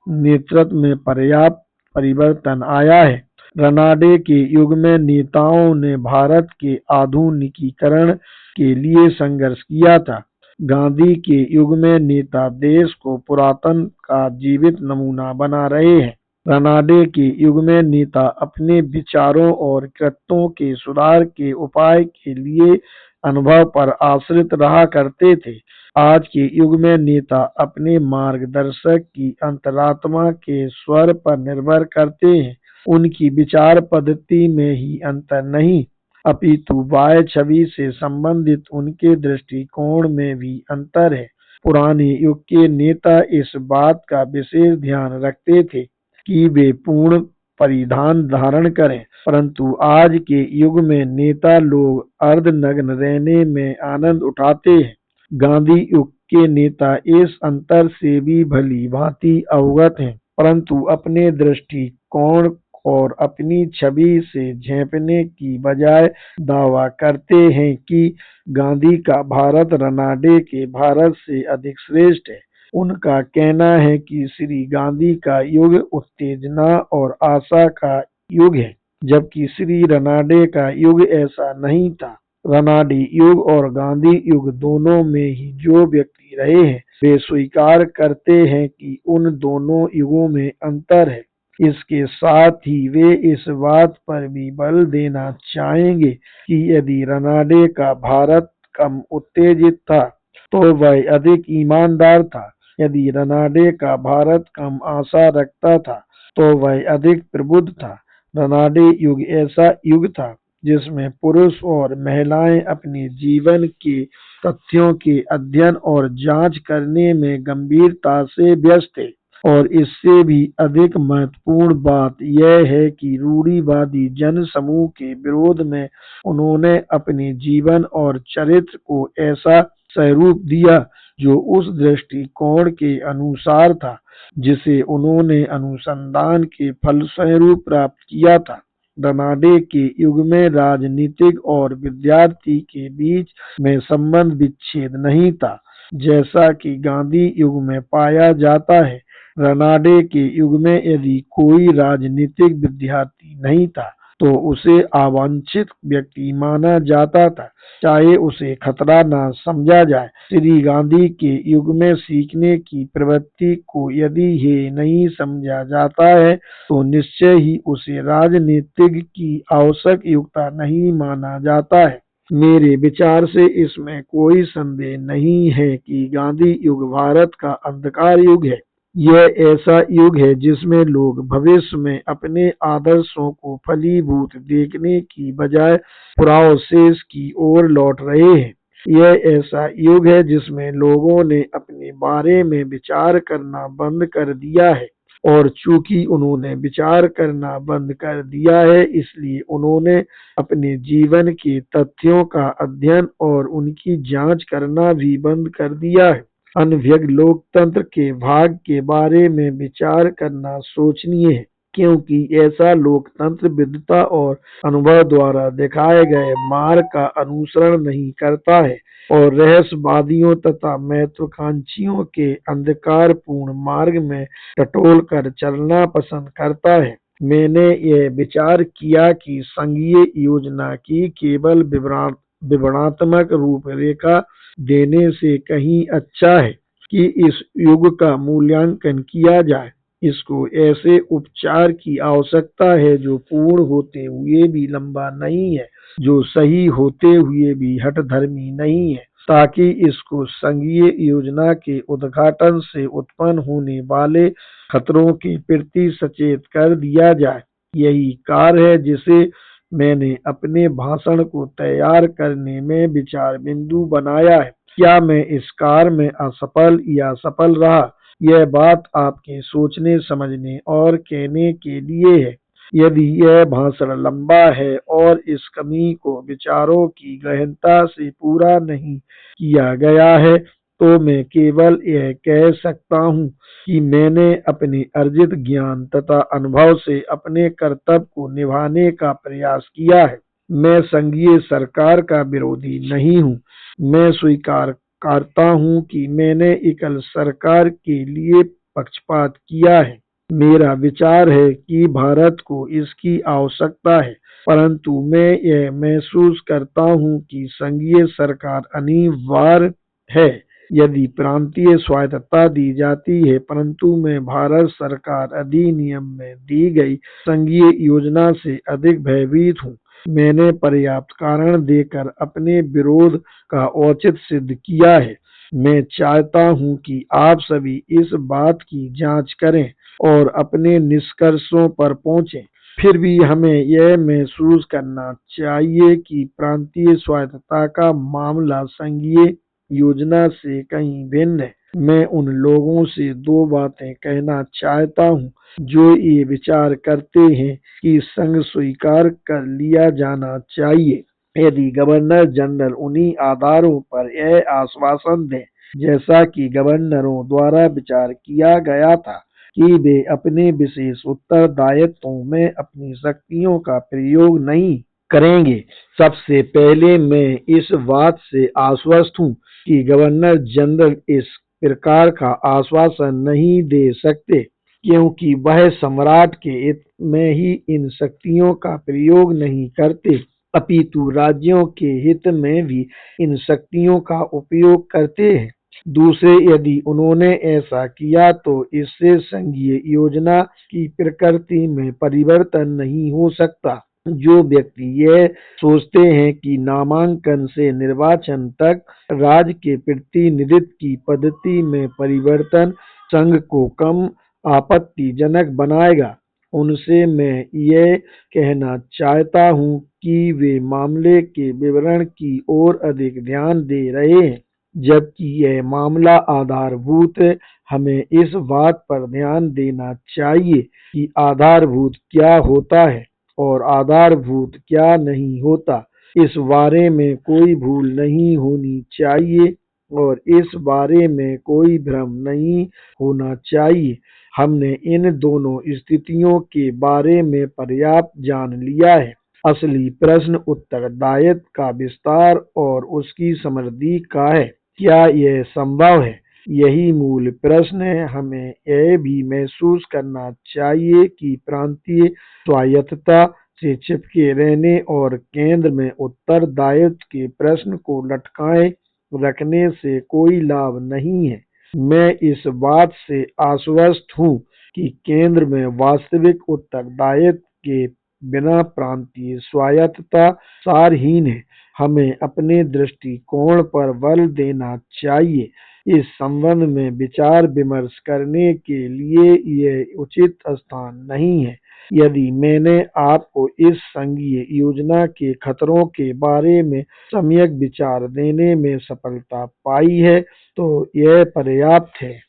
नेतृत्व में पर्याप्त परिवर्तन आया है। रनाडे के युग में नेताओं ने भारत के आधुनिकीकरण के लिए संघर्ष किया था। गांधी के युग में नेता देश को पुरातन का जीवित नमूना बना रहे हैं। रनाडे के युग में नेता अपने विचारों और कृत्यों के सुधार के उपाय के लिए अनुभव पर आश्रित रहा करते थे। आज के युग में नेता अपने मार्गदर्शक की अंतरात्मा के स्वर पर निर्भर करते हैं। उनकी विचार पद्धति में ही अंतर नहीं अपितु बाह्य छवि से संबंधित उनके दृष्टिकोण में भी अंतर है। पुराने युग के नेता इस बात का विशेष ध्यान रखते थे कि वे पूर्ण परिधान धारण करें, परंतु आज के युग में नेता लोग अर्धनग्न रहने में आनंद उठाते हैं। गांधी युग के नेता इस अंतर से भी भली भांति अवगत हैं, परंतु अपने दृष्टिकोण और अपनी छवि से झेपने की बजाय दावा करते हैं कि गांधी का भारत रनाडे के भारत से अधिक श्रेष्ठ है। उनका कहना है कि श्री गांधी का युग उत्तेजना और आशा का युग है, जबकि श्री रनाडे का युग ऐसा नहीं था। रनाडे युग और गांधी युग दोनों में ही जो व्यक्ति रहे हैं वे स्वीकार करते हैं कि उन दोनों युगों में अंतर है। इसके साथ ही वे इस बात पर भी बल देना चाहेंगे कि यदि रनाडे का भारत कम उत्तेजित था तो वह अधिक ईमानदार था। यदि रनाडे का भारत कम आशा रखता था तो वह अधिक प्रबुद्ध था। रनाडे युग ऐसा युग था जिसमें पुरुष और महिलाएं अपने जीवन के तथ्यों के अध्ययन और जांच करने में गंभीरता से व्यस्त थे। और इससे भी अधिक महत्वपूर्ण बात यह है कि रूढ़िवादी जन समूह के विरोध में उन्होंने अपने जीवन और चरित्र को ऐसा स्वरूप दिया जो उस दृष्टिकोण के अनुसार था जिसे उन्होंने अनुसंधान के फलस्वरूप प्राप्त किया था। रनाडे के युग में राजनीतिक और विद्यार्थी के बीच में संबंध विच्छेद नहीं था, जैसा कि गांधी युग में पाया जाता है। रनाडे के युग में यदि कोई राजनीतिक विद्यार्थी नहीं था तो उसे अवांछित व्यक्ति माना जाता था, चाहे उसे खतरा न समझा जाए। श्री गांधी के युग में सीखने की प्रवृत्ति को यदि ये नहीं समझा जाता है तो निश्चय ही उसे राजनीतिक की आवश्यक युक्ता नहीं माना जाता है। मेरे विचार से इसमें कोई संदेह नहीं है कि गांधी युग भारत का अंधकार युग है। यह ऐसा युग है जिसमें लोग भविष्य में अपने आदर्शों को फलीभूत देखने की बजाय पुरावशेष की ओर लौट रहे हैं। यह ऐसा युग है जिसमें लोगों ने अपने बारे में विचार करना बंद कर दिया है और चूंकि उन्होंने विचार करना बंद कर दिया है इसलिए उन्होंने अपने जीवन के तथ्यों का अध्ययन और उनकी जांच करना भी बंद कर दिया है। अनभिज्ञ लोकतंत्र के भाग के बारे में विचार करना सोचनीय है, क्योंकि ऐसा लोकतंत्र विद्वता और अनुभव द्वारा दिखाए गए मार्ग का अनुसरण नहीं करता है और रहस्यवादियों तथा महत्वाकांक्षियों के अंधकारपूर्ण मार्ग में टटोल कर चलना पसंद करता है। मैंने यह विचार किया कि संघीय योजना की केवल विवरणात्मक रूपरेखा देने से कहीं अच्छा है कि इस युग का मूल्यांकन किया जाए। इसको ऐसे उपचार की आवश्यकता है जो पूर्ण होते हुए भी लंबा नहीं है, जो सही होते हुए भी हठधर्मी नहीं है, ताकि इसको संघीय योजना के उद्घाटन से उत्पन्न होने वाले खतरों के प्रति सचेत कर दिया जाए। यही कार्य है जिसे मैंने अपने भाषण को तैयार करने में विचार बिंदु बनाया है। क्या मैं इस कार्य में असफल या सफल रहा यह बात आपके सोचने समझने और कहने के लिए है। यदि यह भाषण लंबा है और इस कमी को विचारों की गहनता से पूरा नहीं किया गया है, तो मैं केवल यह कह सकता हूँ कि मैंने अपने अर्जित ज्ञान तथा अनुभव से अपने कर्तव्य को निभाने का प्रयास किया है। मैं संघीय सरकार का विरोधी नहीं हूँ। मैं स्वीकार करता हूँ कि मैंने एकल सरकार के लिए पक्षपात किया है। मेरा विचार है कि भारत को इसकी आवश्यकता है, परंतु मैं यह महसूस करता हूँ कि संघीय सरकार अनिवार्य है यदि प्रांतीय स्वायत्तता दी जाती है, परंतु मैं भारत सरकार अधिनियम में दी गई संघीय योजना से अधिक भयभीत हूँ। मैंने पर्याप्त कारण देकर अपने विरोध का औचित्य सिद्ध किया है। मैं चाहता हूँ कि आप सभी इस बात की जांच करें और अपने निष्कर्षों पर पहुंचें। फिर भी हमें यह महसूस करना चाहिए कि प्रांतीय स्वायत्तता का मामला संघीय योजना से कहीं भिन्न है। मैं उन लोगों से दो बातें कहना चाहता हूँ जो ये विचार करते हैं कि संघ स्वीकार कर लिया जाना चाहिए। यदि गवर्नर जनरल उन्हीं आधारों पर यह आश्वासन दें, जैसा कि गवर्नरों द्वारा विचार किया गया था, कि वे अपने विशेष उत्तरदायित्वों में अपनी शक्तियों का प्रयोग नहीं करेंगे। सबसे पहले मैं इस बात से आश्वस्त हूँ कि गवर्नर जनरल इस प्रकार का आश्वासन नहीं दे सकते, क्योंकि वह सम्राट के हित में ही इन शक्तियों का प्रयोग नहीं करते, अपितु राज्यों के हित में भी इन शक्तियों का उपयोग करते हैं। दूसरे, यदि उन्होंने ऐसा किया तो इससे संघीय योजना की प्रकृति में परिवर्तन नहीं हो सकता। जो व्यक्ति यह सोचते हैं कि नामांकन से निर्वाचन तक राज्य के प्रतिनिधित्व की पद्धति में परिवर्तन संघ को कम आपत्तिजनक बनाएगा, उनसे मैं यह कहना चाहता हूँ कि वे मामले के विवरण की ओर अधिक ध्यान दे रहे हैं, जबकि यह मामला आधारभूत है। हमें इस बात पर ध्यान देना चाहिए कि आधारभूत क्या होता है और आधारभूत क्या नहीं होता। इस बारे में कोई भूल नहीं होनी चाहिए और इस बारे में कोई भ्रम नहीं होना चाहिए। हमने इन दोनों स्थितियों के बारे में पर्याप्त जान लिया है। असली प्रश्न उत्तरदायित्व का विस्तार और उसकी समृद्धि का है। क्या यह संभव है? यही मूल प्रश्न है। हमें यह भी महसूस करना चाहिए कि प्रांतीय स्वायत्तता से चिपके रहने और केंद्र में उत्तरदायित्व के प्रश्न को लटकाए रखने से कोई लाभ नहीं है। मैं इस बात से आश्वस्त हूँ कि केंद्र में वास्तविक उत्तरदायित्व के बिना प्रांतीय स्वायत्तता सारहीन है। हमें अपने दृष्टिकोण पर बल देना चाहिए। इस संबंध में विचार विमर्श करने के लिए यह उचित स्थान नहीं है। यदि मैंने आपको इस संघीय योजना के खतरों के बारे में सम्यक विचार देने में सफलता पाई है, तो यह पर्याप्त है।